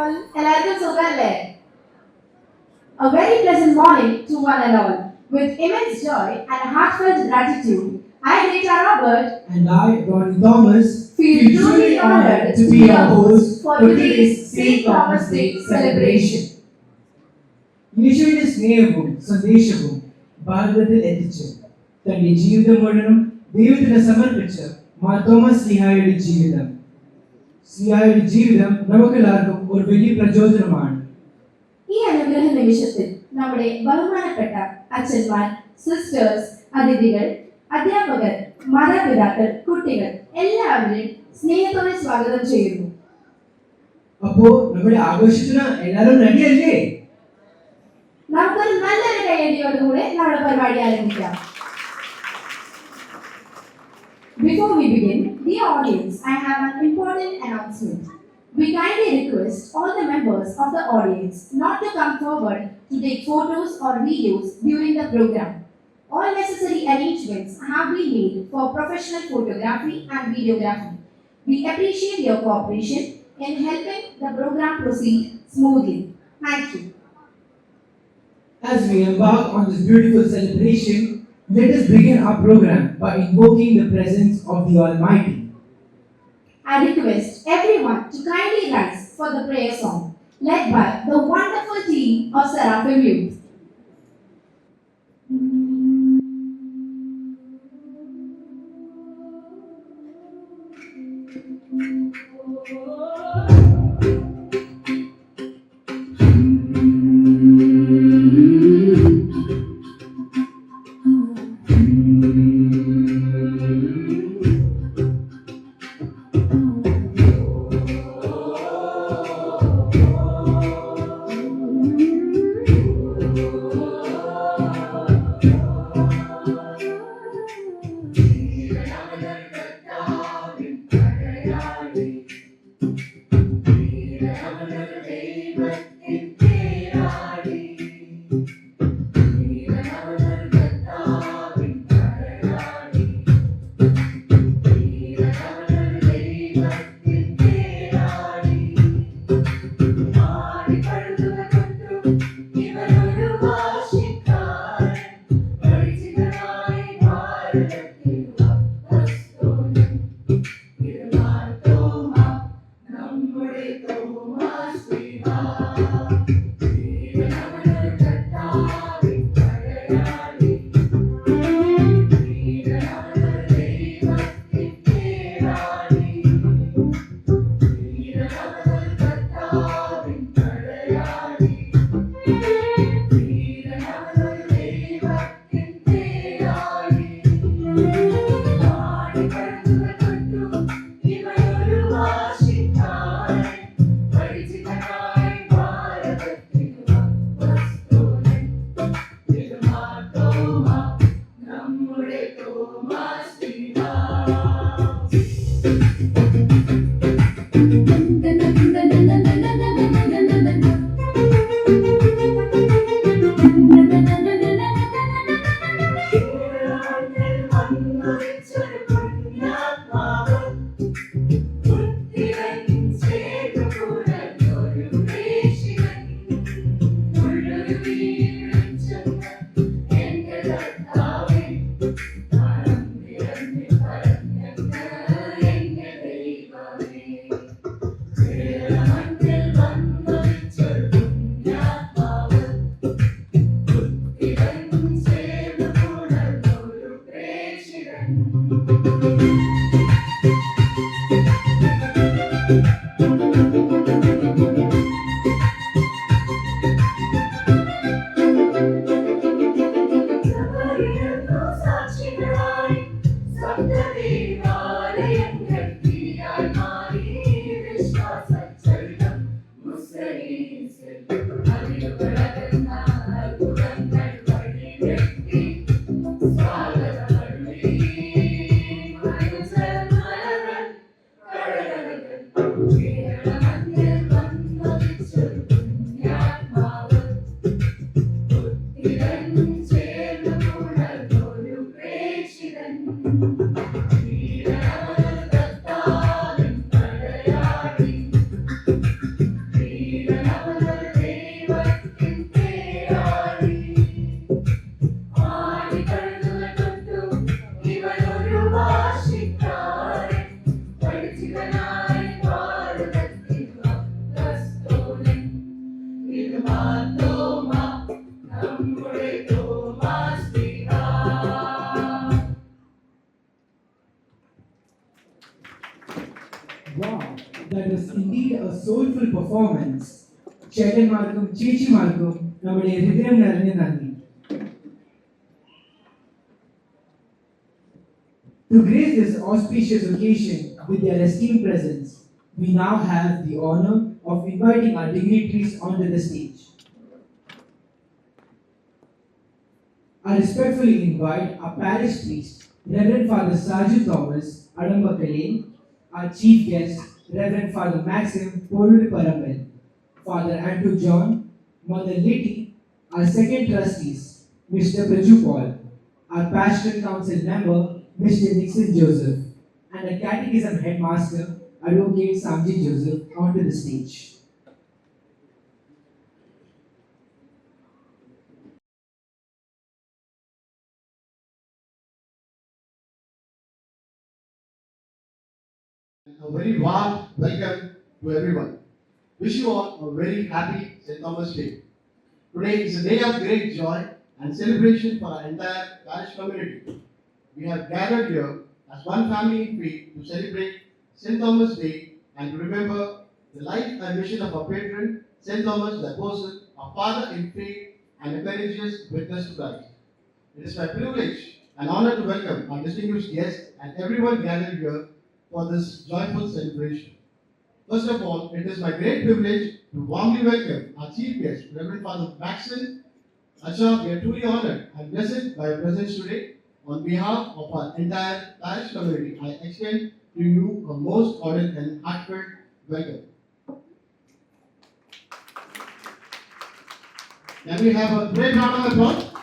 everyone. എല്ലാവർക്കും സുഖല്ലേ? A very pleasant morning to one and all. With immense joy and heartfelt gratitude, I, Rita Robert, and I, Ronnie Thomas, feel truly honored to be your host for today's St. Thomas Day celebration. ഈശോയുടെ സ്നേഹവും സന്ദേശവും ഭാരതത്തിൽ എത്തിച്ച് തന്റെ ജീവിതം മുഴുവനും ദൈവത്തിന് സമർപ്പിച്ച മാർ തോമസ് സ്ലീഹായുടെ ജീവിതം നമുക്കെല്ലാവർക്കും ഒരു വലിയ പ്രചോദനമാണ്. ഈ അനുഗ്രഹ നിമിഷത്തിൽ നമ്മുടെ ബഹുമാനപ്പെട്ട അച്ഛന്മാർ, സിസ്റ്റേഴ്സ്, അതിഥികൾ, അധ്യാപകർ, മാതാപിതാക്കൾ, കുട്ടികൾ എല്ലാവരെയും സ്നേഹത്തോടെ സ്വാഗതം ചെയ്യുന്നു. അപ്പോ നമ്മുടെ ആഘോഷത്തിന് എല്ലാവരും റെഡിയല്ലേ? നമുക്കൊരു നല്ലൊരു കയ്യടിയോടുകൂടെ നമ്മുടെ പരിപാടി ആരംഭിക്കാം. Before we begin, dear audience, I have an important announcement. We kindly request all the members of the audience not to come forward to take photos or videos during the program. All necessary arrangements have been made for professional photography and videography. We appreciate your cooperation in helping the program proceed smoothly. Thank you. As we embark on this beautiful celebration, let us begin our program by invoking the presence of the Almighty. I request everyone to kindly rise for the prayer song led by the wonderful team of Seraphim Youth. wonderful performance. ചേട്ടന്മാർക്കും ചേച്ചിമാർക്കും നമ്മുടെ ഹൃദയം നിറഞ്ഞ നന്ദി. To grace this auspicious occasion with their esteemed presence, we now have the honor of inviting our dignitaries onto the stage. I respectfully invite our parish priest, Reverend Father Saju Thomas Adambakale, our chief guest, Reverend Father Maxim Polul Parambal, Father Andrew John, Mother Litty, our second trustees, Mr. Praju Paul, our pastoral council member, Mr. Nixon Joseph, and a catechism headmaster, Advocate Samji Joseph, onto the stage. A very warm welcome to everyone. Wish you all a very happy St. Thomas Day. Today is a day of great joy and celebration for our entire parish community. We have gathered here as one family in faith to celebrate St. Thomas Day and to remember the life and mission of our patron, St. Thomas the Apostle, our father in faith and a courageous witness to Christ. It is my privilege and honor to welcome our distinguished guests and everyone gathered here for this joyful celebration. First of all, it is my great privilege to warmly welcome our chief guest, Reverend Father Maxim. Acha, we are truly honored and blessed by your presence today. On behalf of our entire parish community, I extend to you a most cordial and heartfelt welcome. Can we have a great round of applause?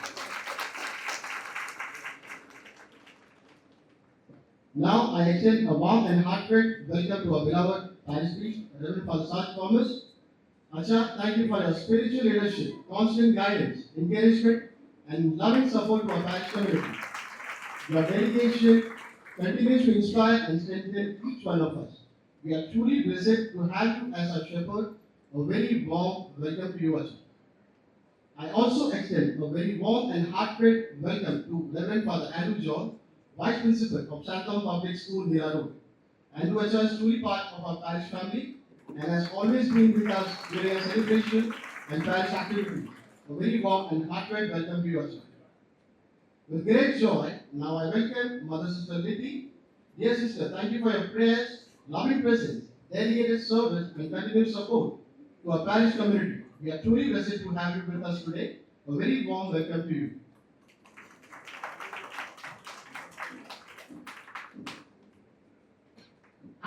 Now I extend a warm and heartfelt welcome to our beloved parish priest, Reverend Father Saju Thomas. Acha, thank you for your spiritual leadership, constant guidance, encouragement, and loving support to our parish community. Your dedication continues to inspire and strengthen each one of us. We are truly blessed to have you as our shepherd. A very warm welcome to you, Acha. I also extend a very warm and heartfelt welcome to Reverend Father Andrew John, Vice Principal of Santam Public School, Mira Road. Andrew Acha is truly part of our parish family and has always been with us during our celebration and parish activities. A very warm and heartfelt welcome to you, Acha. With great joy, now I welcome Mother Sister Litty. Dear sister, thank you for your prayers, loving presence, dedicated service, and continued support to our parish community. We are truly blessed to have you with us today. A very warm welcome to you.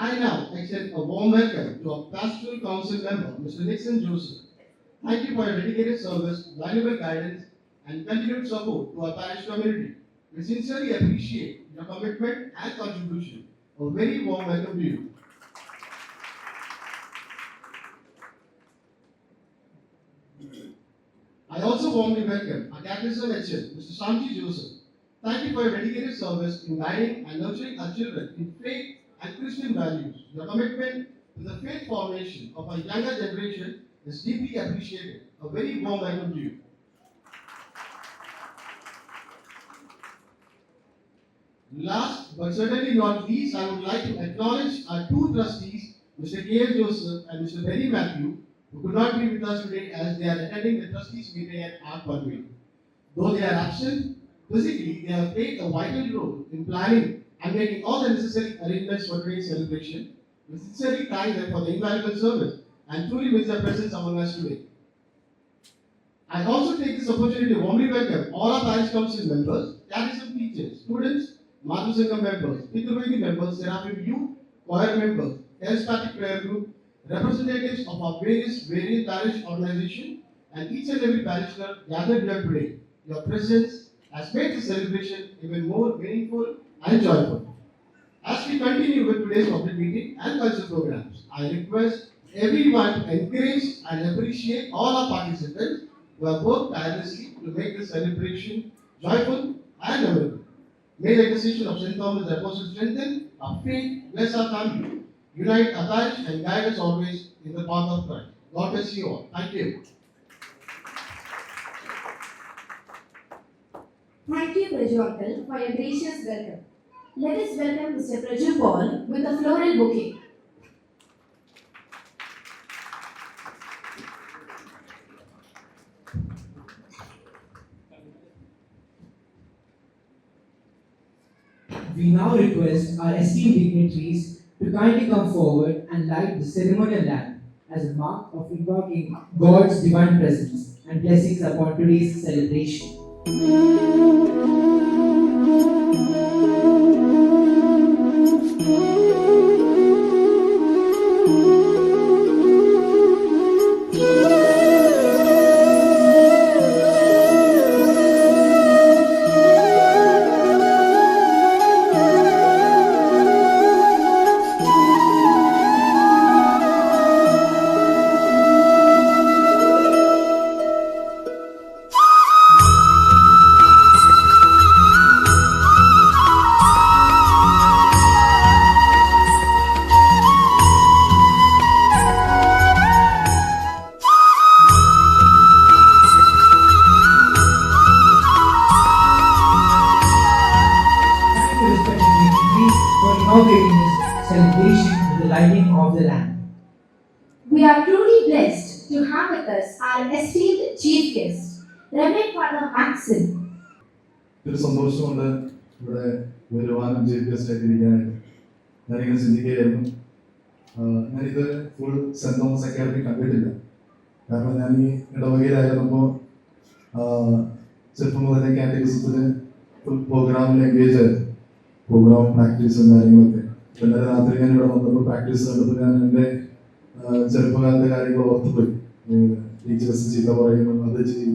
I now extend a warm welcome to our pastoral council member, Mr. Nixon Joseph. Thank you for your dedicated service, valuable guidance, and continued support to our parish community. We sincerely appreciate your commitment and contribution. A very warm welcome to you. I also warmly welcome our catechism HM, Mr. Samji Joseph. Thank you for your dedicated service in guiding and nurturing our children in faith and Christian values. Your commitment to the faith formation of our younger generation is deeply appreciated. A very warm welcome to you. Last but certainly not least, I would like to acknowledge our two trustees, Mr. K.L. Joseph and Mr. Benny Matthew, who could not be with us today as they are attending the trustees meeting at our Padway. Though they are absent, physically they have played a vital role in planning and making all the necessary arrangements for today's celebration. We sincerely thank them for the invaluable service and truly miss their presence among us today. I also take this opportunity to warmly welcome all our parish council members, catechism teachers, students, Madhu Sangam members, Pitruvedi members, Seraphim youth, choir members, charismatic prayer group, representatives of our various parish organizations, and each and every parishioner gathered here today. Your presence has made the celebration even more meaningful and joyful. As we continue with today's public meeting and cultural programs, I request everyone to encourage and appreciate all our participants who have worked tirelessly to make this celebration joyful and memorable. May the intercession of St. Thomas the Apostle strengthen our faith, bless our family, unite our parish, and guide us always in the path of Christ. God bless you all. Thank you. Thank you, Praju Uncle, for your gracious welcome. Let us welcome Mr. Praju Paul with a floral bouquet. We now request our esteemed dignitaries to kindly come forward and light the ceremonial lamp as a mark of invoking God's divine presence and blessings upon today's celebration. Thank you, respected dignitaries, for inaugurating this celebration with the lighting of the lamp. We are truly blessed to have with us our esteemed chief guest, Reverend Father Maxim. ഒരു സന്തോഷമുണ്ട് ഇവിടെ വരുവാനും chief guest ആയിട്ട് ഇരിക്കാനായിട്ട്. ഞാനിങ്ങനെ ചിന്തിക്കുകയായിരുന്നു, ഞാനിത് full saint Thomas academy കണ്ടിട്ടില്ല. കാരണം ഞാൻ ഈ ഇടവകയിലായിരുന്നപ്പോൾ ചെറുപ്പം മുതലേ കാറ്റഗറിസത്തിന് ഫുൾ പ്രോഗ്രാമിൽ എൻഗേജ് ആയിരുന്നു. പ്രോഗ്രാം പ്രാക്ടീസും കാര്യങ്ങളൊക്കെ. ഇന്നലെ രാത്രി ഞാൻ ഇവിടെ വന്നപ്പോൾ പ്രാക്ടീസ് കണ്ടപ്പോൾ ഞാൻ എൻ്റെ ചെറുപ്പകാലത്തെ കാര്യങ്ങൾ ഓർത്തുപോയി. ടീച്ചേഴ്സ് ചീത്ത പറയുന്നു, അത് ചെയ്യും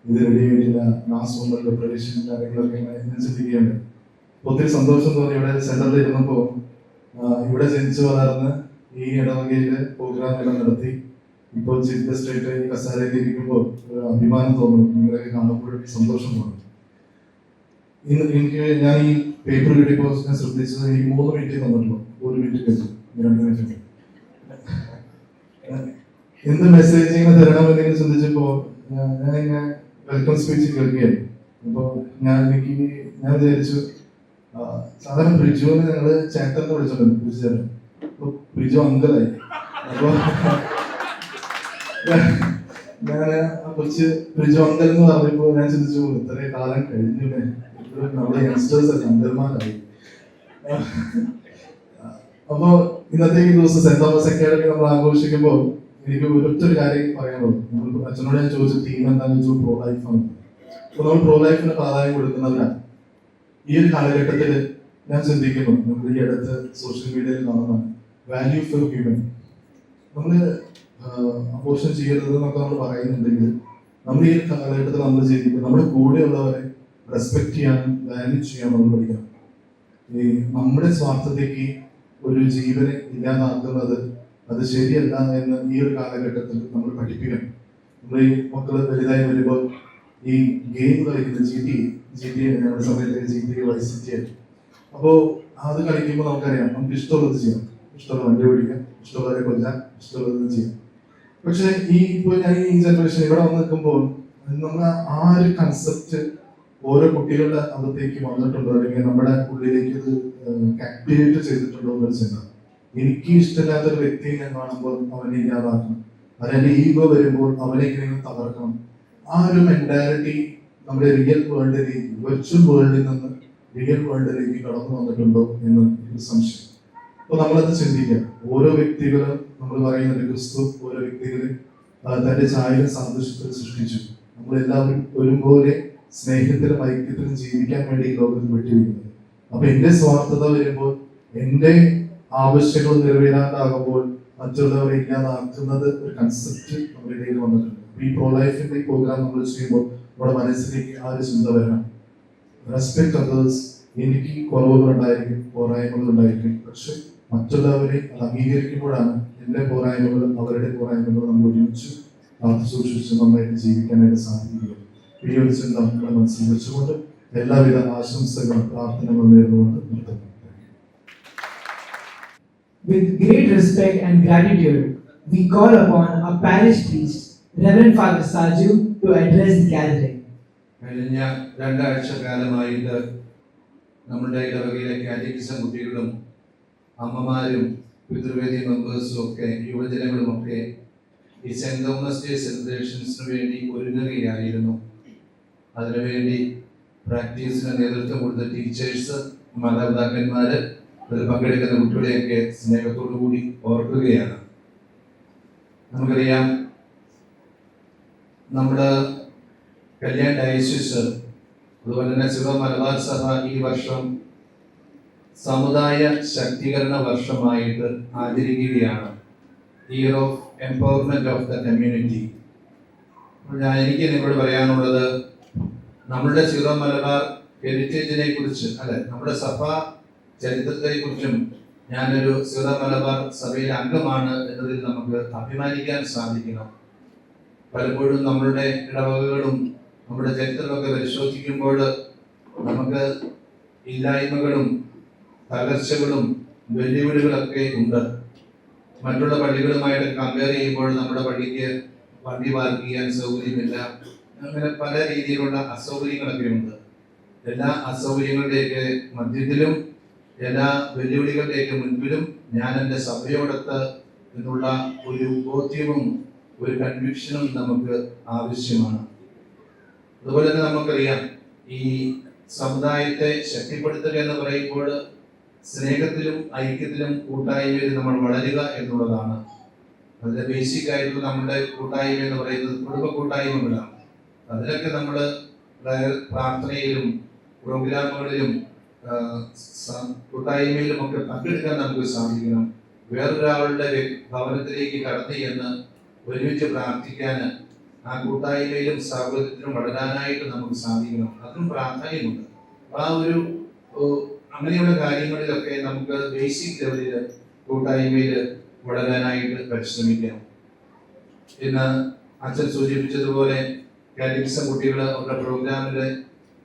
ഇത് റെഡി ആയിട്ടില്ല, മാസ് മുമ്പുള്ള പ്രവേശന കാര്യങ്ങളൊക്കെ ഞാൻ ചിന്തിക്കുകയാണ്. ഒത്തിരി സന്തോഷം തോന്നി ഇവിടെ സെന്ററിൽ ഇരുന്നപ്പോൾ. ഇവിടെ ജനിച്ചു വളർന്ന് ഈ ഇടവകയില് പ്രോഗ്രാം എല്ലാം നടത്തി ഇപ്പോൾ ചീഫ് ഗസ്റ്റ് ആയിട്ട് ഈ കസാരയിൽ ഇരിക്കുമ്പോൾ ഒരു അഭിമാനം തോന്നുന്നു. നിങ്ങളൊക്കെ കാണുമ്പോഴും സന്തോഷം തോന്നുന്നു. ഇന്ന് എനിക്ക് ഞാൻ ഈ പേപ്പർ കിട്ടിയപ്പോൾ ഞാൻ ശ്രദ്ധിച്ചത് ഈ 3 മിനിറ്റ് തന്നിട്ടുള്ളൂ. 1 മിനിറ്റ് കഴിഞ്ഞു, 2 മിനിറ്റ്. എന്ത് മെസ്സേജ് ഇങ്ങനെ തരണമെന്ന് ചിന്തിച്ചപ്പോ ഞാനിങ്ങനെ വെൽക്കം സ്പീച്ച് കേൾക്കുകയായിരുന്നു. അപ്പോൾ ഞാൻ വിചാരിച്ചു, സാധാരണ പ്രിജുവിനെ ഞങ്ങള് ചേട്ടനെ വിളിച്ചോണ്ട് പ്രിജു, അപ്പൊ പ്രിജു അങ്കലായി. അപ്പൊ ഞാൻ ആ കൊച്ച് പ്രിജു അങ്കൽ എന്ന് പറഞ്ഞപ്പോ ഞാൻ ചിന്തിച്ചു, ഇത്രയും കാലം കഴിഞ്ഞില്ലേ, നമ്മുടെ യങ്സ്റ്റേഴ്സ് ഒക്കെ അങ്കൽമാരായി. അപ്പോ ഇന്നത്തെ ഈ ദിവസം സെന്റ് തോമസ് അക്കാഡമി നമ്മൾ ആഘോഷിക്കുമ്പോൾ എനിക്ക് ഒരൊറ്റൊരു കാര്യം പറയാനുള്ളൂ. നമ്മൾ അച്ഛനോട് ഞാൻ ചോദിച്ച തീം എന്താണെന്ന് വെച്ചാൽ പ്രോ ലൈഫ് ആണ്. അപ്പൊ നമ്മൾ പ്രോ ലൈഫിന് പ്രാധാന്യം കൊടുക്കുന്നവരാണ്. ഈ ഒരു കാലഘട്ടത്തിൽ ഞാൻ ചിന്തിക്കുന്നു, നമ്മൾ ഈ അടുത്ത് സോഷ്യൽ മീഡിയയിൽ കാണുന്ന വാല്യൂ ഫോർ ഹ്യൂമൻ, നമ്മൾ അബോർഷൻ ചെയ്യരുത് എന്നൊക്കെ നമ്മൾ പറയുന്നുണ്ടെങ്കിൽ നമ്മൾ ഈ കാലഘട്ടത്തിൽ നമ്മൾ ജീവിക്കുന്നത് നമ്മുടെ കൂടെയുള്ളവരെ റെസ്പെക്ട് ചെയ്യാനും വാല്യൂ ചെയ്യാനും നമ്മൾ പഠിക്കണം. ഈ നമ്മുടെ സ്വാർത്ഥതയ്ക്ക് ഒരു ജീവനെ ഇല്ലാതാക്കുന്നത് അത് ശരിയല്ല എന്ന് ഈ ഒരു കാലഘട്ടത്തിൽ നമ്മൾ പഠിപ്പിക്കണം. നമ്മൾ ഈ മക്കള് വലുതായി വരുമ്പോൾ ഈ ഗെയിം കളിക്കുന്നത് GTA ഞങ്ങളുടെ സമയത്ത് GTA Vice City. അപ്പോൾ അത് കളിക്കുമ്പോൾ നമുക്കറിയാം, നമുക്ക് ഇഷ്ടമുള്ളത് ചെയ്യാം, ഇഷ്ടമുള്ള വണ്ടി ഓടിക്കാം, ഇഷ്ടമുള്ളവരെ കൊല്ലാം, ഇഷ്ടമുള്ളത് ചെയ്യാം. പക്ഷെ ഇപ്പോൾ ഞാൻ ഈ ജനറേഷൻ ഇവിടെ വന്ന് നിൽക്കുമ്പോൾ നമ്മൾ ആ ഒരു കൺസെപ്റ്റ് ഓരോ കുട്ടികളുടെ അകത്തേക്ക് വന്നിട്ടുണ്ടോ, അല്ലെങ്കിൽ നമ്മുടെ ഉള്ളിലേക്ക് ഇത് ആക്ടിവേറ്റ് ചെയ്തിട്ടുണ്ടോ എന്നൊരു ചിന്ത. എനിക്ക് ഇഷ്ടമില്ലാത്തൊരു വ്യക്തിയെ ഞാൻ കാണുമ്പോൾ അവനെ ഇല്ലാതാക്കണം, അതിന്റെ ഈഗോ വരുമ്പോൾ അവനെ എങ്ങനെയെങ്കിലും തകർക്കണം. ആ ഒരു മെന്റാലിറ്റി നമ്മുടെ റിയൽ വേൾഡിലേക്ക്, വെർച്വൽ വേൾഡിൽ നിന്ന് റിയൽ വേൾഡിലേക്ക് കടന്നു വന്നിട്ടുണ്ടോ എന്ന് എനിക്ക് സംശയം. അപ്പൊ നമ്മളത് ചിന്തിക്കാം. ഓരോ വ്യക്തികളും നമ്മൾ പറയുന്നത് ക്രിസ്തു ഓരോ വ്യക്തികളെ തന്റെ ചായയിലും സാദൃശ്യത്തിൽ സൃഷ്ടിച്ചു. നമ്മളെല്ലാവരും ഒരുപോലെ സ്നേഹത്തിലും ഐക്യത്തിലും ജീവിക്കാൻ വേണ്ടി ഈ ലോകത്ത് വിട്ടിരിക്കുന്നത്. അപ്പൊ എന്റെ സ്വാർത്ഥത വരുമ്പോൾ, എന്റെ ആവശ്യങ്ങൾ നിറവേറാണ്ടാകുമ്പോൾ മറ്റുള്ളവരെ ഇല്ലാതാക്കുന്നത് ഒരു കൺസെപ്റ്റ് നമ്മുടെ ഇടയിൽ വന്നിട്ടുണ്ട്. ഈ പ്രോ ലൈഫിന്റെ ഈ പ്രോഗ്രാം നമ്മൾ ചെയ്യുമ്പോൾ നമ്മുടെ മനസ്സിലേക്ക് ആ ഒരു ചിന്ത വരണം. Respect others. എനിക്ക് കുറവുകൾ ഉണ്ടായിരിക്കും, പോരായ്മകൾ ഉണ്ടായിരിക്കും, പക്ഷെ മറ്റുള്ളവരെ അത് അംഗീകരിക്കുമ്പോഴാണ് എന്റെ പോരായ്മകളും അവരുടെ പോരായ്മകളും നമ്മൾ ഒരുമിച്ച് കാത്തു സൂക്ഷിച്ച് നന്നായിട്ട് ജീവിക്കാനായിട്ട് സാധിക്കുക. ഈ ഒരു ചിന്ത നമ്മുടെ മനസ്സിൽ വെച്ചുകൊണ്ട് എല്ലാവിധ ആശംസകളും പ്രാർത്ഥനകളും നേർന്നുകൊണ്ട് നിർത്തുന്നു. With great respect and gratitude, we call upon our parish priest, Reverend Father Saju, to address the gathering. കഴിഞ്ഞ 2 ആഴ്ചക്കാലമായിട്ട് നമ്മുടെ ഇടവകയിലെ കാറ്റഗിസം കുട്ടികളും അമ്മമാരും പിതൃവേദി മെമ്പേഴ്സും ഒക്കെ യുവജനങ്ങളും ഒക്കെ ഈ സെന്റ് തോമസ് ഡേ സെലിബ്രേഷൻസിന് വേണ്ടി ഒരുങ്ങുകയായിരുന്നു. അതിനുവേണ്ടി പ്രാക്ടീസിന് നേതൃത്വം കൊടുത്ത ടീച്ചേഴ്സ്, മാതാപിതാക്കന്മാര് അതിൽ പങ്കെടുക്കുന്ന കുട്ടികളെയൊക്കെ സ്നേഹത്തോടു കൂടി ഓർക്കുകയാണ്. നമുക്കറിയാം, നമ്മുടെ കല്യാൺ ഡയസിസ് അതുപോലെ തന്നെ സീറോ മലബാർ സഭ ഈ വർഷം സമുദായ ശാക്തീകരണ വർഷമായിട്ട് ആചരിക്കുകയാണ്. Year of empowerment of the community. എനിക്ക് നിങ്ങളോട് പറയാനുള്ളത്, നമ്മളുടെ സീറോ മലബാർ ഹെറിറ്റേജിനെ കുറിച്ച്, അല്ലെ, നമ്മുടെ സഭ ചരിത്രത്തെ കുറിച്ചും ഞാനൊരു സീറോ മലബാർ സഭയിലെ അംഗമാണ് എന്നതിൽ നമുക്ക് അഭിമാനിക്കാൻ സാധിക്കണം. പലപ്പോഴും നമ്മളുടെ ഇടവകകളും നമ്മുടെ ചരിത്രമൊക്കെ പരിശോധിക്കുമ്പോൾ നമുക്ക് ഇല്ലായ്മകളും തകർച്ചകളും വെല്ലുവിളികളൊക്കെ ഉണ്ട്. മറ്റുള്ള പള്ളികളുമായിട്ട് കമ്പയർ ചെയ്യുമ്പോൾ നമ്മുടെ പള്ളിക്ക് വണ്ടി പാർക്ക് ചെയ്യാൻ സൗകര്യമില്ല, അങ്ങനെ പല രീതിയിലുള്ള അസൗകര്യങ്ങളൊക്കെ ഉണ്ട്. എല്ലാ അസൗകര്യങ്ങളുടെയൊക്കെ മധ്യത്തിലും എല്ലാ വെല്ലുവിളികളുടെയൊക്കെ മുൻപിലും ഞാൻ എൻ്റെ സഭയോടൊത്ത് എന്നുള്ള ഒരു ബോധ്യവും ഒരു കൺവിക്ഷനും നമുക്ക് ആവശ്യമാണ്. അതുപോലെ തന്നെ നമുക്കറിയാം, ഈ സമുദായത്തെ ശക്തിപ്പെടുത്തുക എന്ന് പറയുമ്പോൾ സ്നേഹത്തിലും ഐക്യത്തിലും കൂട്ടായ്മയിലും നമ്മൾ വളരുക എന്നുള്ളതാണ്. അതിന്റെ ബേസിക് ആയിട്ടുള്ള നമ്മുടെ കൂട്ടായ്മ എന്ന് പറയുന്നത് കുടുംബ കൂട്ടായ്മകളാണ്. അതിലൊക്കെ നമ്മൾ പ്രാർത്ഥനയിലും പ്രോഗ്രാമുകളിലും കൂട്ടായ്മയിലും ഒക്കെ പങ്കെടുക്കാൻ നമുക്ക് സാധിക്കണം. വേറൊരാളുടെ ഭവനത്തിലേക്ക് കടന്നു ചെന്ന് ഒരുമിച്ച് പ്രാർത്ഥിക്കാൻ ആ കൂട്ടായ്മയിലും സൗഹൃദത്തിലും വളരാനായിട്ട് നമുക്ക് സാധിക്കണം. അതും പ്രാധാന്യമുണ്ട്. ആ ഒരു അങ്ങനെയുള്ള കാര്യങ്ങളിലൊക്കെ നമുക്ക് ബേസിക് ലെവലിൽ കൂട്ടായ്മയിൽ വളരാനായിട്ട് പരിശ്രമിക്കാം. ഇന്ന് അച്ഛൻ സൂചിപ്പിച്ചതുപോലെ കാറ്റഗിസം കുട്ടികൾ അവരുടെ പ്രോഗ്രാമില്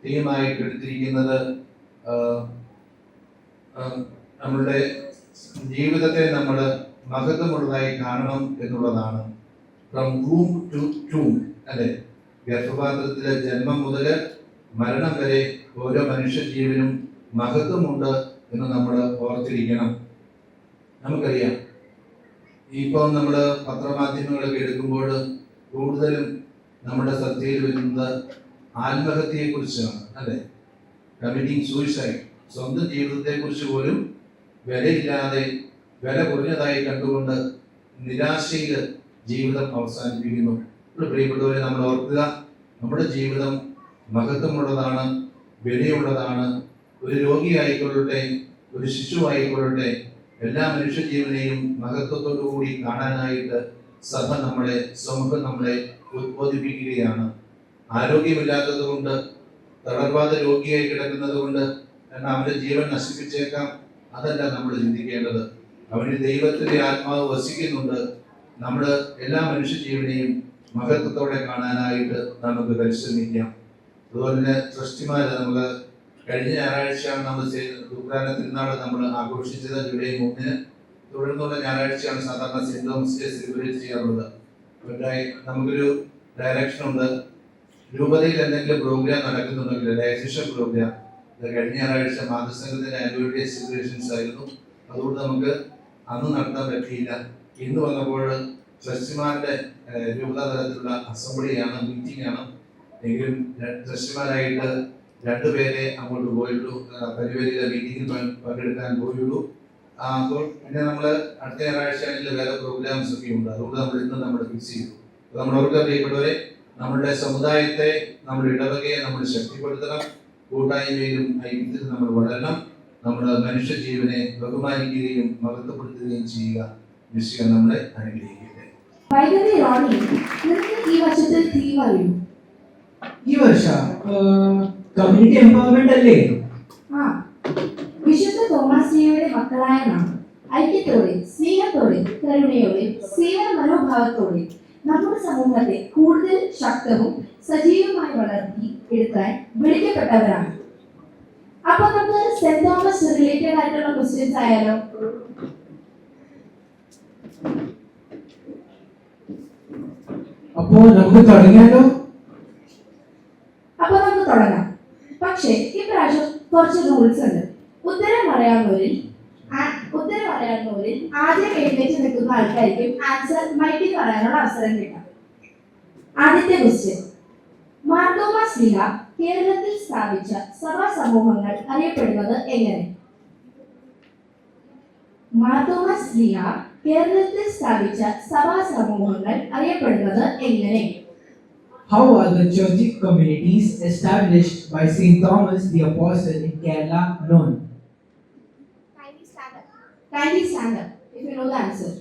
തീമായിട്ട് എടുത്തിരിക്കുന്നത് നമ്മളുടെ ജീവിതത്തെ നമ്മൾ മഹത്വമുള്ളതായി കാണണം എന്നുള്ളതാണ്. ഫ്രം വൂം ടു ടൂം, അല്ലെ, ഗർഭപാത്രത്തിലെ ജന്മം മുതൽ മരണം വരെ ഓരോ മനുഷ്യ ജീവനും മഹത്വമുണ്ട് എന്ന് നമ്മൾ ഓർത്തിരിക്കണം. നമുക്കറിയാം, ഇപ്പം നമ്മൾ പത്രമാധ്യമങ്ങളൊക്കെ എടുക്കുമ്പോൾ കൂടുതലും നമ്മുടെ ശ്രദ്ധയിൽ വരുന്നത് ആത്മഹത്യയെ കുറിച്ചാണ്, അല്ലെ, കമ്മിറ്റിംഗ് സൂയിസൈഡ്. സ്വന്തം ജീവിതത്തെ കുറിച്ച് പോലും വിലയില്ലാതെ വില കുറഞ്ഞതായി കണ്ടുകൊണ്ട് നിരാശയിൽ ജീവിതം അവസാനിപ്പിക്കുന്നു. പ്രിയപ്പെട്ടവരെ, നമ്മൾ ഓർക്കുക, നമ്മുടെ ജീവിതം മഹത്വമുള്ളതാണ്, വിലയുള്ളതാണ്. ഒരു രോഗിയായിക്കൊള്ളട്ടെ, ഒരു ശിശുവായിക്കൊള്ളട്ടെ, എല്ലാ മനുഷ്യ ജീവനെയും മഹത്വത്തോടു കൂടി കാണാനായിട്ട് സഭ നമ്മളെ, സമൂഹം നമ്മളെ ഉദ്ബോധിപ്പിക്കുകയാണ്. ആരോഗ്യമില്ലാത്തത് കൊണ്ട്, തളർവാദ രോഗിയായി കിടക്കുന്നത് കൊണ്ട് എന്നാൽ അവന്റെ ജീവൻ നശിപ്പിച്ചേക്കാം. അതല്ല നമ്മൾ ചിന്തിക്കേണ്ടത്. അവന് ദൈവത്തിന്റെ ആത്മാവ് വസിക്കുന്നുണ്ട്. നമ്മൾ എല്ലാ മനുഷ്യ ജീവനെയും മഹത്വത്തോടെ കാണാനായിട്ട് നമുക്ക് പരിശ്രമിക്കാം. അതുപോലെ തന്നെ ട്രസ്റ്റിമാര്, നമ്മൾ കഴിഞ്ഞ ഞായറാഴ്ചയാണ് നമ്മൾ ദുഃഖാന തിരുനാൾ നമ്മൾ ആഘോഷിച്ചത്, ജൂലൈ 3-ന്. തുടർന്നുള്ള ഞായറാഴ്ചയാണ് സാധാരണ സെന്റ് തോമസ് ഡേ സെലിബ്രേറ്റ് ചെയ്യാറുള്ളത്. നമുക്കൊരു ഡയറക്ഷൻ ഉണ്ട്. രൂപതയിൽ എന്തെങ്കിലും പ്രോഗ്രാം നടക്കുന്നുണ്ടെങ്കിൽ, ഡയസിഷൻ പ്രോഗ്രാം, കഴിഞ്ഞ ഞായറാഴ്ച മാതൃസംഘത്തിന്റെ ആനുവൽ ഡേ സെലിബ്രേഷൻസ് ആയിരുന്നു. അതുകൊണ്ട് നമുക്ക് അന്ന് നടത്താൻ പറ്റിയില്ല. ഇന്ന് വന്നപ്പോൾ ട്രസ്റ്റിമാരുടെ രൂപതാ തലത്തിലുള്ള അസംബ്ലിയാണ്, മീറ്റിംഗ് ആണ്. എങ്കിലും ട്രസ്റ്റിമാരായിട്ട് 2 പേരെ അങ്ങോട്ട് പോയുള്ളൂ, പരിപാടിയിലെ മീറ്റിംഗിൽ പങ്കെടുക്കാൻ പോയുള്ളൂ. അപ്പോൾ പിന്നെ നമ്മൾ അടുത്ത ഞായറാഴ്ച ആണെങ്കിൽ വേറെ പ്രോഗ്രാംസ് ഒക്കെ ഉണ്ട്. അതുകൊണ്ട് നമ്മൾ ഇന്ന് നമ്മൾ ഫിക്സ് ചെയ്തു. നമ്മൾ ഓർക്കുക, പ്രിയപ്പെട്ടവരെ, നമ്മുടെ സമുദായത്തെ, നമ്മുടെ ഇടവകയെ നമ്മൾ ശക്തിപ്പെടുത്തണം. കൂട്ടായ്മയിലും ഐക്യത്തിലും നമ്മൾ വളരണം. നമ്മുടെ മനുഷ്യ ജീവനെ ബഹുമാനിക്കുകയും മഹത്വപ്പെടുത്തുകയും ചെയ്യുക. വിഷയം നമ്മളെ അനുഗ്രഹിക്കട്ടെ. ഈ വർഷത്തെ തീം അറിയും. ഈ വർഷ കമ്മ്യൂണിറ്റി എംപവർമെന്റ് അല്ലേ? വിശുദ്ധ തോമാശ്ലീഹയുടെ മക്കളായ നാം ഐക്യത്തോടെ, സ്നേഹത്തോടെ, കരുണയോടെ, സേവന മനോഭാവത്തോടെ നമ്മുടെ സമൂഹത്തെ കൂടുതൽ ശക്തവും സജീവമായി വളർത്തി എടുക്കാൻ വിളിക്കപ്പെട്ടവരാണ്. അപ്പൊ നമുക്ക് സെന്റ് തോമസ് റിലേറ്റഡ് ആയിട്ടുള്ള ക്വസ്റ്റ്യൻസ് ആയാലോ? അപ്പോ നമുക്ക് തുടങ്ങിയാലോ? അപ്പൊ നമുക്ക് തുടങ്ങാം. പക്ഷേ ഇപ്രാവശ്യം കുറച്ച് റൂൾസ് ഉണ്ട്. ഉത്തരം പറയാവുന്നവരിൽ ആദ്യം എഴുന്നേറ്റ് നിൽക്കുന്ന ആൾക്കാർക്കും ആൻസർ മൈക്കിൽ പറയാനുള്ള അവസരം കിട്ടാം. ആദ്യത്തെ ക്വസ്റ്റ്യൻ: മാർത്തോമാ ശ്ലീഹ കേരളത്തിൽ സ്ഥാപിച്ച സഭാ സമൂഹങ്ങൾ അറിയപ്പെടുന്നത് എങ്ങനെ? മാർത്തോമാ ശ്ലീഹ കേരളത്തിൽ സ്ഥാപിച്ച സഭാ സമൂഹങ്ങൾ അറിയപ്പെടുന്നത് എങ്ങനെ? How are the church communities established by Saint Thomas the Apostle in Kerala known? Kindly stand up if you know the answer.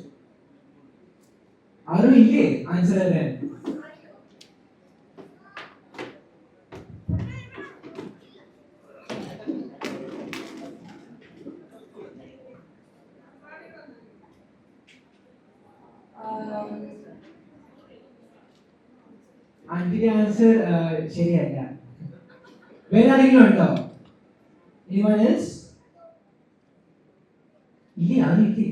ആരും ഇല്ലേ ആൻസർ അറിയാൻ? ആന്റിന്റെ ആൻസർ ശരിയല്ല. വേറെ ആരെങ്കിലും ഉണ്ടോ? Anyone else? ഇല്ലേ ആരും ഇല്ലേ?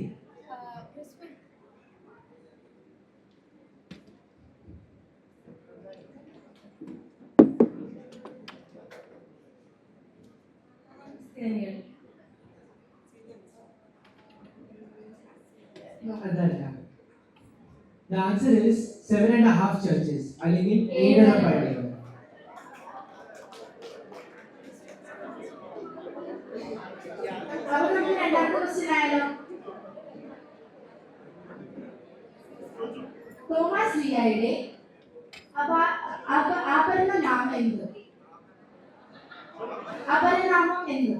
അതല്ല. The answer is 7.5 churches അല്ലെങ്കിൽ 7.5 പള്ളികൾ. അപ്പോൾ നമുക്ക് രണ്ടാമത്തെ ക്വസ്റ്റ്യൻ ആയാലോ? തോമസ് ശ്ലീഹയുടെ അപരനാമം എന്ത്? അപരനാമം എന്ത്?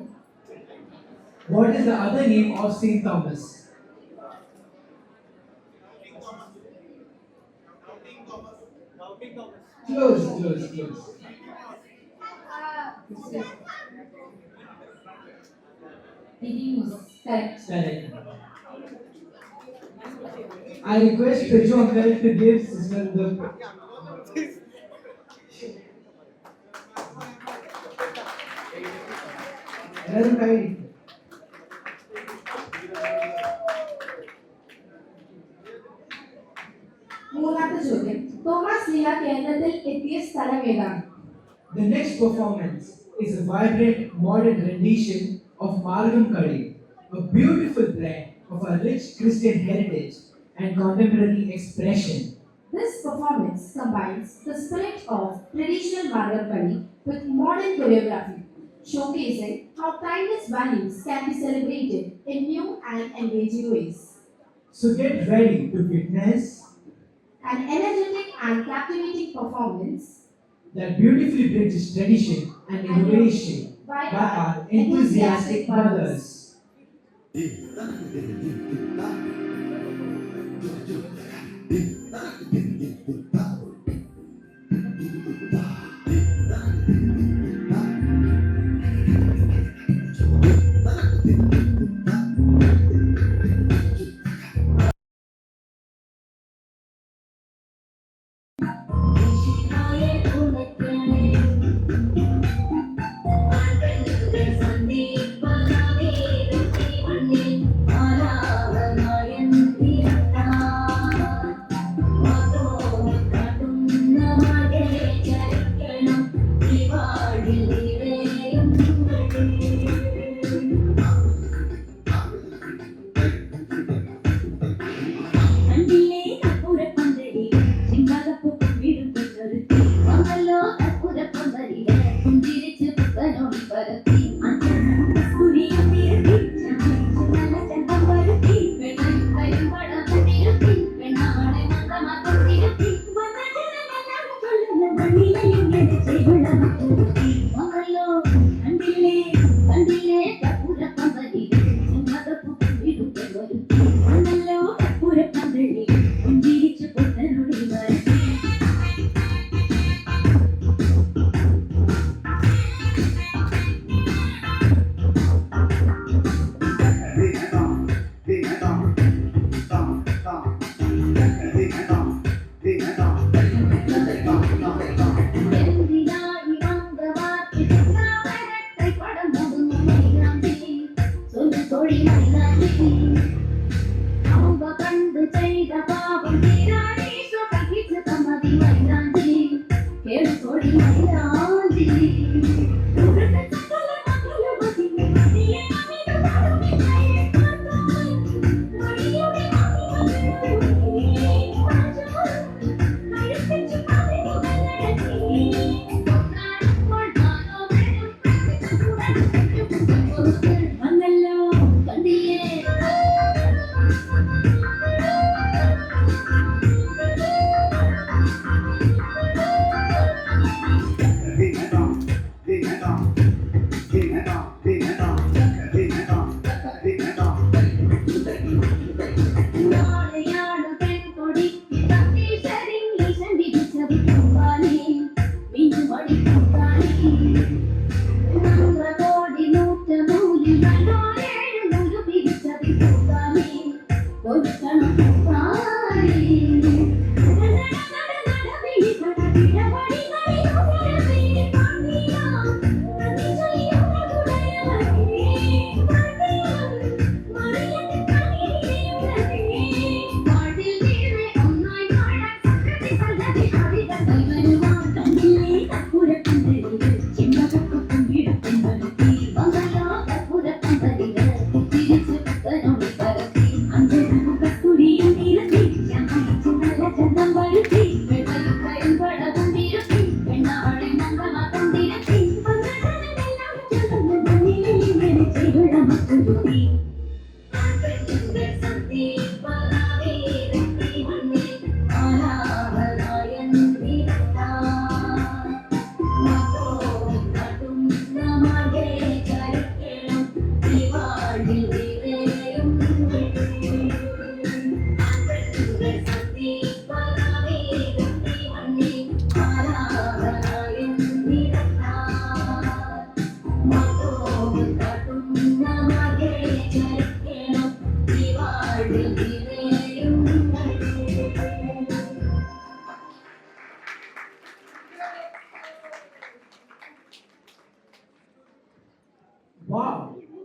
What is the other name of Saint Thomas? Close. Correct. Correct. I request Peju uncle to give Sister the എല്ലാവരും കൈ മൂന്നാമത്തെ ചോദ്യം, തോമസ് ശ്ലീഹ കേരളത്തിൽ എത്തിയ സ്ഥലം ഏതാണ്? The next performance is a vibrant modern rendition of Margam Kadi, a beautiful blend of a rich Christian heritage and contemporary expression. This performance combines the spirit of traditional Margam Kadi with modern choreography, showcasing how timeless values can be celebrated in new and engaging ways. So get ready to witness An energetic and captivating performance that beautifully bridges tradition and innovation by our enthusiastic mothers.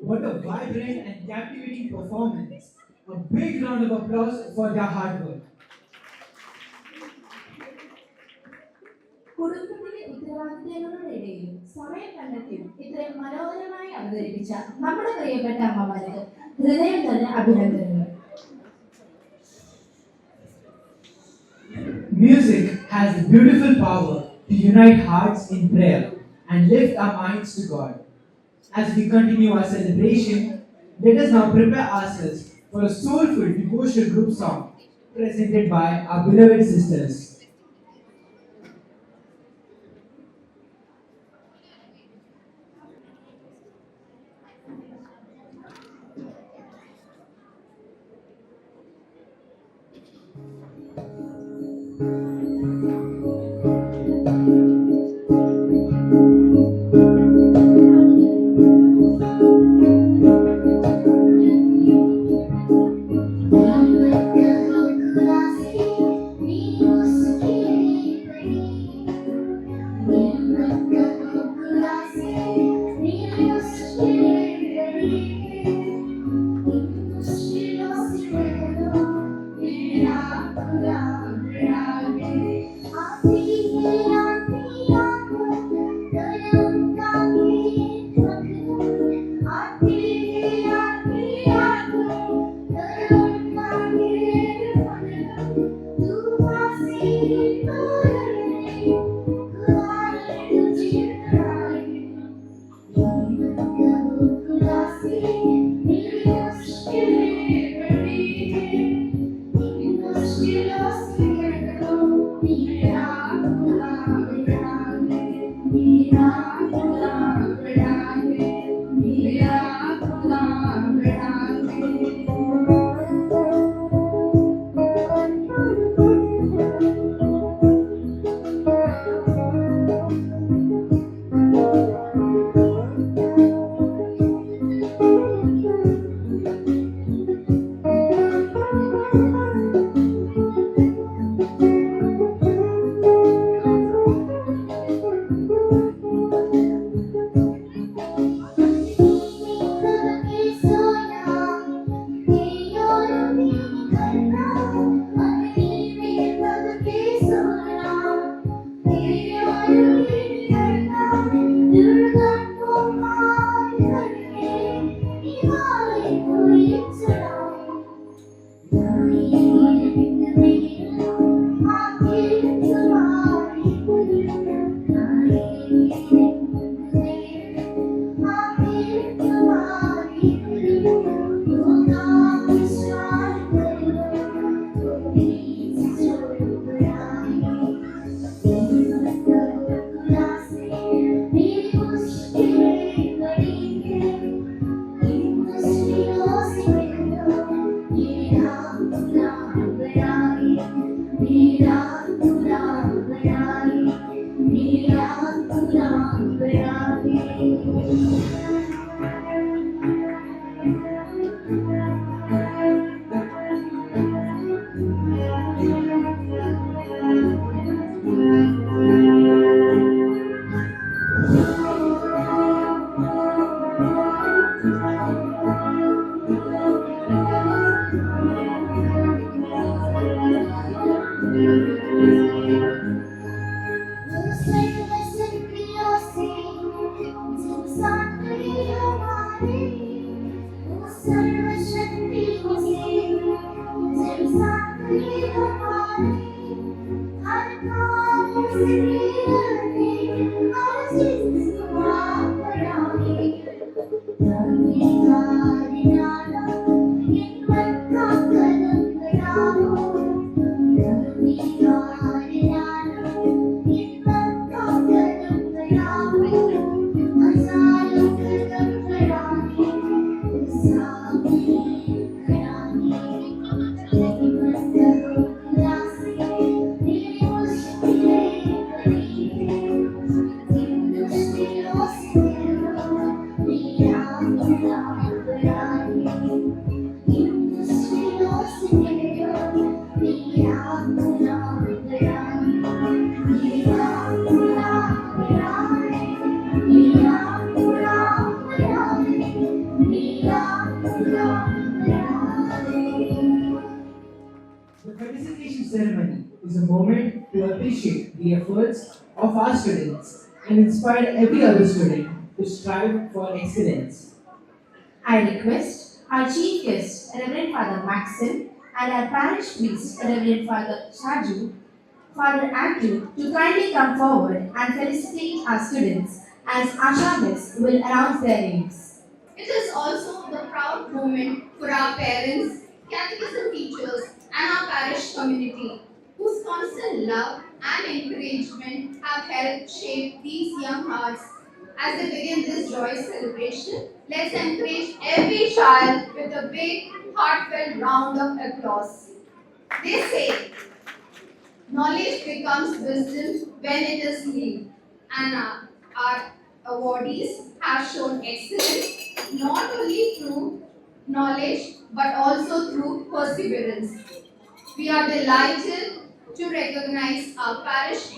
What a vibrant and captivating performance. A big round of applause for their hard work. കുടുംബത്തിലെ ഉത്തരവാദിത്തങ്ങളുടെ ഇടയിലും സമയം കണ്ടെത്തിയും ഇത്രയും മനോഹരമായി അവതരിപ്പിച്ച നമ്മുടെ പ്രിയപ്പെട്ട അമ്മമാർക്ക് ഹൃദയം തന്നെ അഭിനന്ദനങ്ങൾ. Music has a beautiful power to unite hearts in prayer and lift our minds to God. As we continue our celebration, let us now prepare ourselves for a soulful devotional group song presented by our beloved sisters. moment to appreciate the efforts of our students and inspire every other student to strive for excellence. I request our chief guest, Reverend Father Maxim, and our parish priest, Reverend Father Shaju, Father Andrew, to kindly come forward and felicitate our students as Asha Miss will announce their names. It is also the proud moment for our parents, catechism teachers, and our parish community, whose constant love and encouragement have helped shape these young hearts. As they begin this joyous celebration, let's encourage every child with a big, heartfelt round of applause. They say, knowledge becomes wisdom when it is lived, and our awardees have shown excellence not only through knowledge but also through perseverance. We are delighted to recognize our parish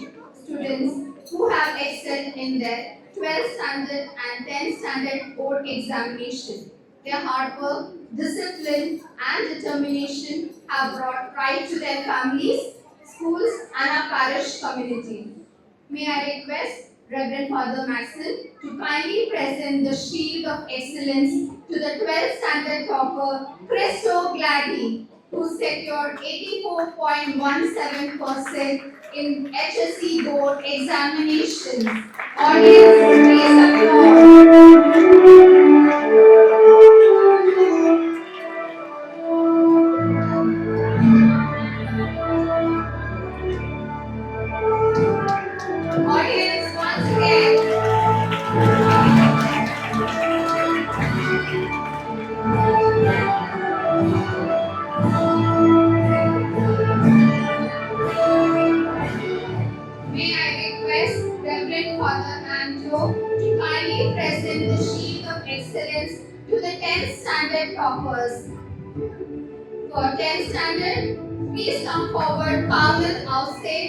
students who have excelled in their 12th standard and 10th standard board examination. Their hard work, discipline, and determination have brought pride to their families, schools, and our parish community. May I request Reverend Father Maxim to kindly present the Shield of Excellence to the 12th standard topper Christo Glady, who secured 84.17% in HSC board examinations. Audience, please applaud. Audience, once again. May I request Reverend Father Andrew to kindly present the Shield of Excellence to the 10th standard toppers. For 10th standard, please come forward Kamil Austin,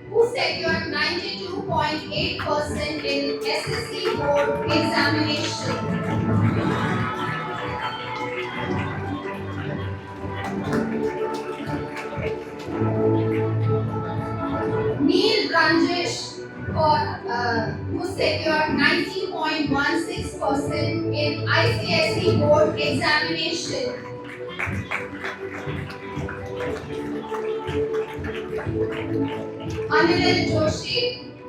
who secured 92.8% in SSC board examination. Neil Ranjish, who secured 90.16% in ICSE board examination. Anil Joshi,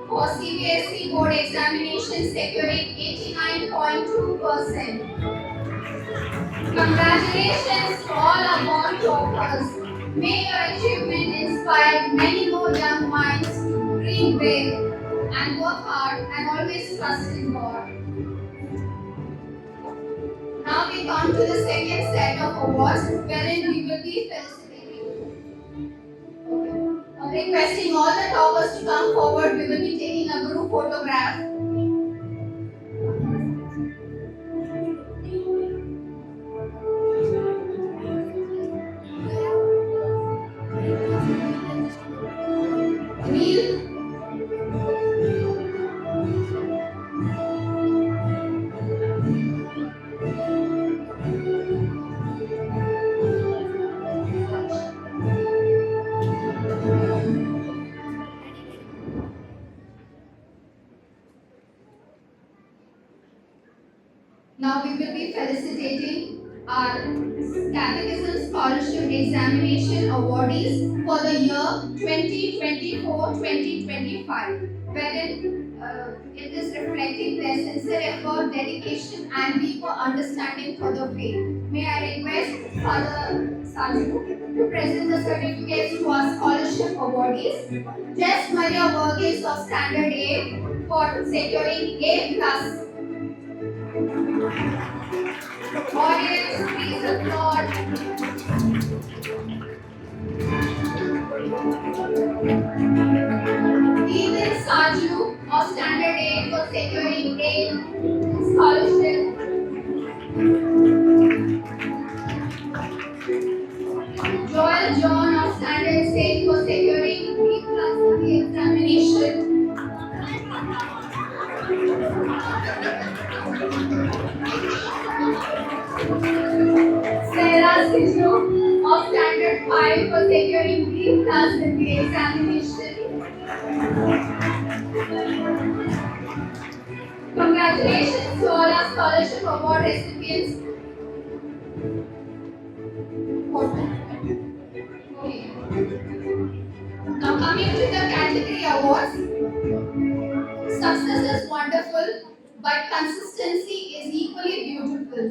for CBSE board examination, securing 89.2%. Congratulations to all our board toppers. May your achievement inspire many more young minds to dream big and work hard and always trust in God. Now we come to the second set of awards wherein we will be felicitating. Requesting all the toppers to come forward, we will be taking a group photograph. Neil. Now we will be felicitating our Catechism Scholarship Examination awardees for the year 2024-2025, wherein it is reflecting their sincere effort, dedication, and deeper understanding for the faith. May I request Father Saju to present the certificates to our scholarship awardees. Jess Maria Burgess of Standard A for securing A+. Audience, please applaud. Ethan Saju of Standard A for securing A scholarship. Joel John of Standard 6 for securing B+ in the examination. Sarah Siju of Standard 5 for securing B+ in the examination. Congratulations to all our scholarship award recipients. Okay. Now coming to the category awards. Success is wonderful, but consistency is equally beautiful.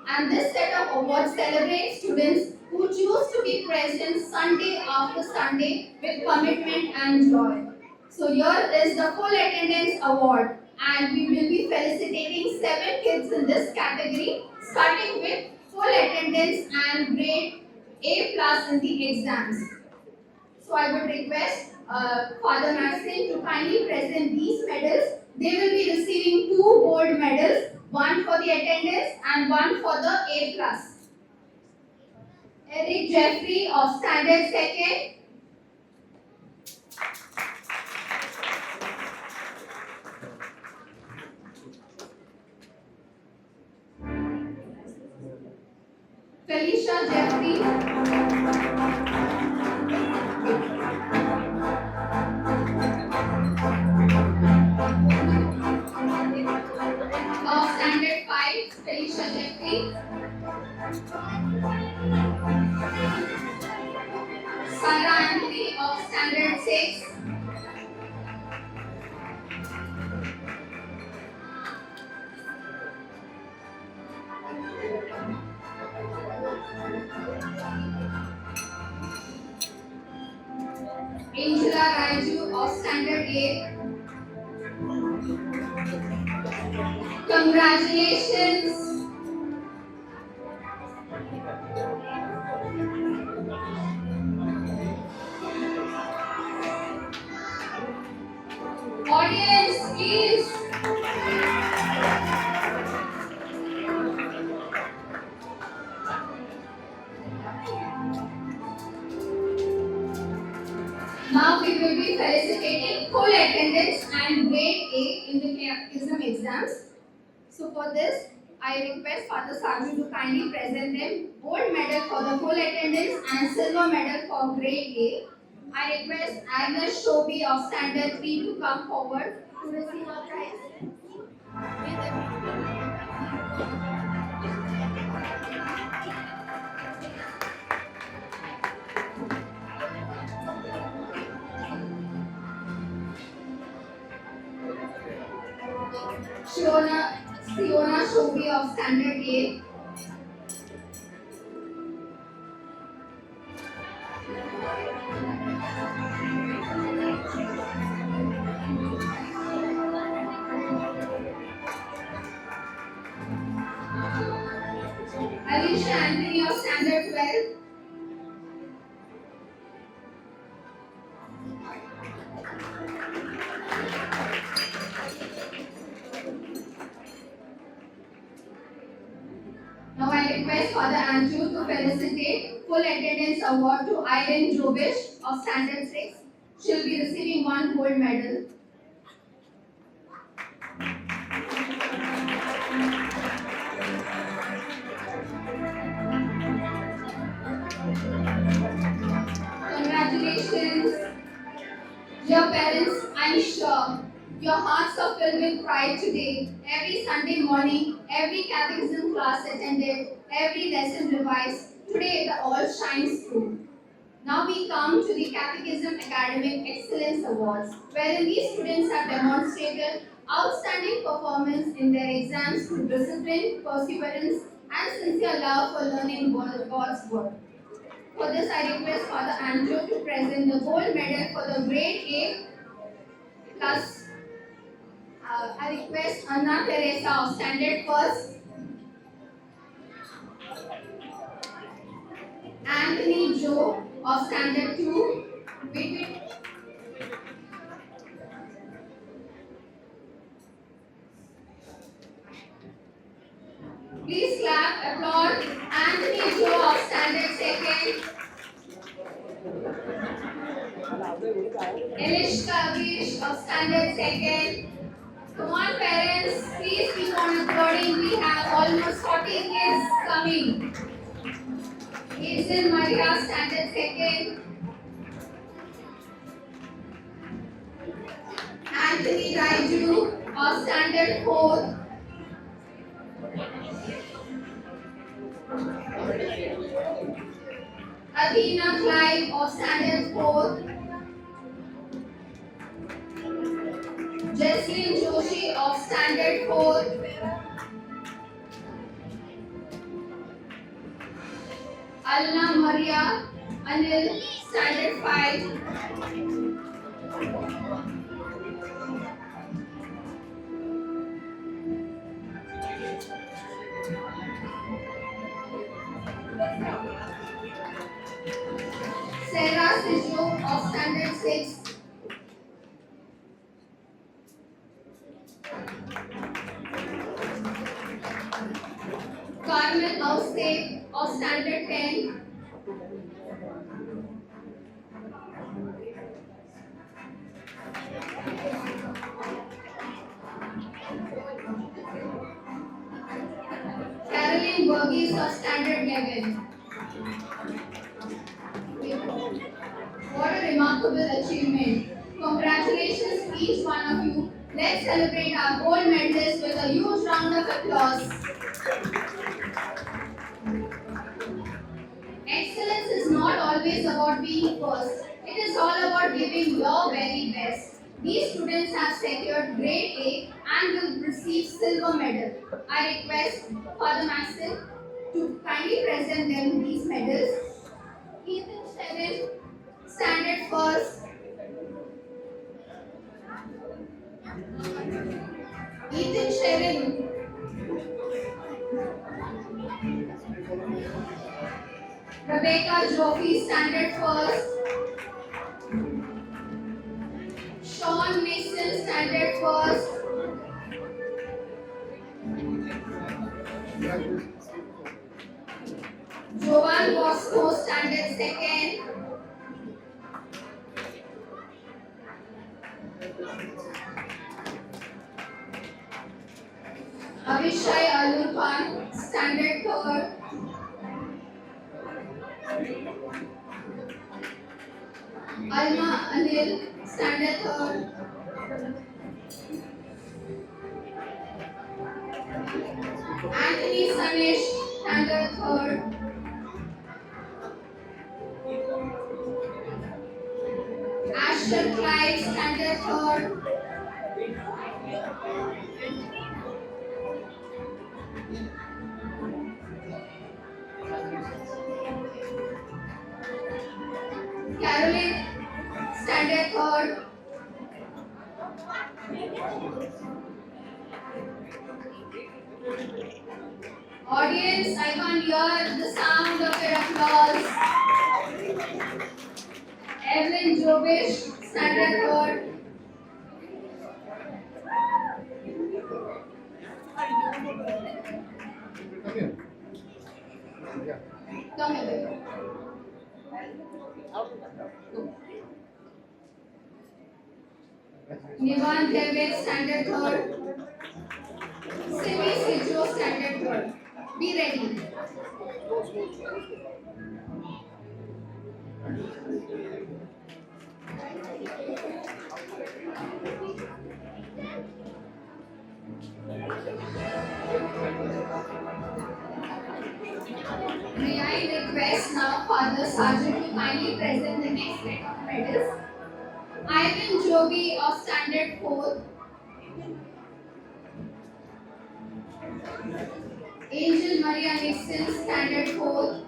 And this set of awards celebrates students who choose to be present Sunday after Sunday with commitment and joy. So here is the full attendance award, and we will be felicitating 7 kids in this category, starting with full attendance and grade A plus in the exams. So I would request Father Maxine to kindly present these medals. They will be receiving 2 gold medals, one for the attendance and one for the A plus. Eric Jeffrey of Standard 2nd. Felicia Jeffrey. Of Standard 5, Felicia Jeffrey. Sarah Anthony of Standard 6. Angela Raju of Standard 8. Congratulations. Audience, please. Now we will be felicitating full attendance and grade A in the catechism exams. So for this, I request Father Sarju to kindly present them gold medal for the full attendance and silver medal for grade A. I request Agnes Shobi of Standard 3 to come forward to receive her prize. Siona Shobi of Standard 8. Alicia Anthony of Standard 12. Now I request Father Andrew to felicitate full attendance award to Irene Jovish of Standard 6. She will be receiving 1 gold medal. Congratulations. Dear parents, I'm sure your hearts are filled with pride today. Every Sunday morning, every catechism class attended, every lesson revised. Today it all shines through. Now we come to the Catechism Academic Excellence Awards, wherein these students have demonstrated outstanding performance in their exams through discipline, perseverance, and sincere love for learning God's Word. For this, I request Father Andrew to present the gold medal for the grade A plus. I request Anna Teresa of Standard 1st, Anthony Joe of Standard 2. Wait. Please clap, applaud Anthony Joe of Standard 2nd. Elish Kavish of Standard 2nd. Come on parents, please keep on applauding. We have almost 40 kids coming. Hazel Maria, Standard 2nd. Anthony Raiju of Standard 4. Athena Clive of Standard 4. Jesslyn Joshi of Standard 4. Alna Maria Anil, Standard 5. Sarah Siju of Standard 6. Carmen Austin of Standard 10. Caroline Burgess of Standard 11. What a remarkable achievement. Congratulations to each one of you. Let's celebrate our gold medalists with a huge round of applause. Excellence is not always about being first. It is all about giving your very best. These students have secured grade A and will receive silver medal. I request Father Maxim to kindly present them these medals. Ethan Sherin, Standard First. Ethan Sherin. Rebecca Joffrey, Standard First. Sean Mason, Standard First. Jovan Bosco, Standard Second. Avishai Alurpan, Standard Third. Alma Anil, Standard Third. Anthony Sanish, Standard Third. Asher Clive, Standard Third. Caroline, Standard Third. Audience, I can't hear the sound of your applause. Evelyn Jovish, Standard Third. Come here. Nivan David, Standard Third. Simi Sijo, Standard Third. Be ready. May I request now Father Sergeant to kindly present the next set of medals. Ivan Joby of Standard 4. Angel Maria Nixon, Standard 4.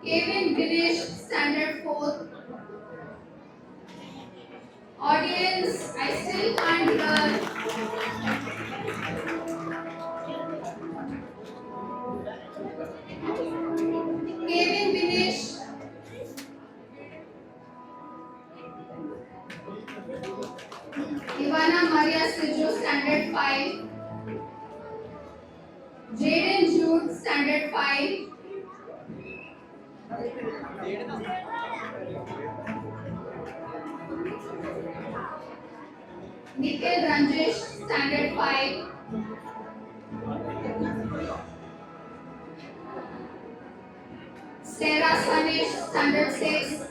Kevin Dinesh, Standard 4. Audience, I still can't hear. Kevin Dinesh. Ivana Maria Sijo, Standard 5. Jaden Jude, Standard 5. Nikhil Ranjesh, Standard 5. Sarah Sanesh, Standard 6.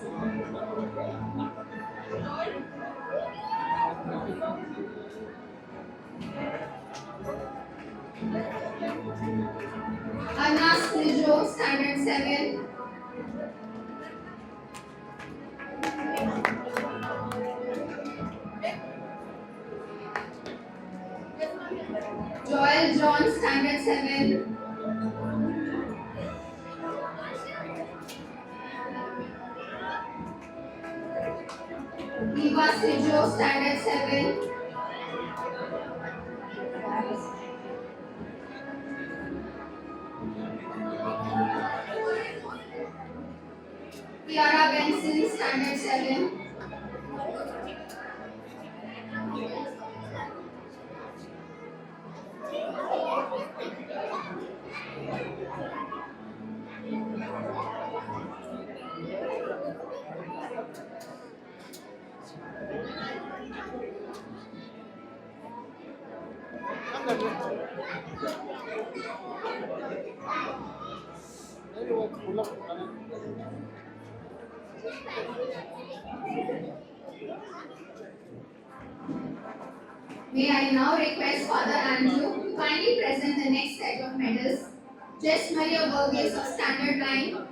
Anas Nijo, Standard 7. Joel John, Standard 7. Eva Sijo, Standard 7. Kiara Benson, Standard 7. May I now request Father Andrew to kindly present the next set of medals. Jess Maria Burgess of Standard 9.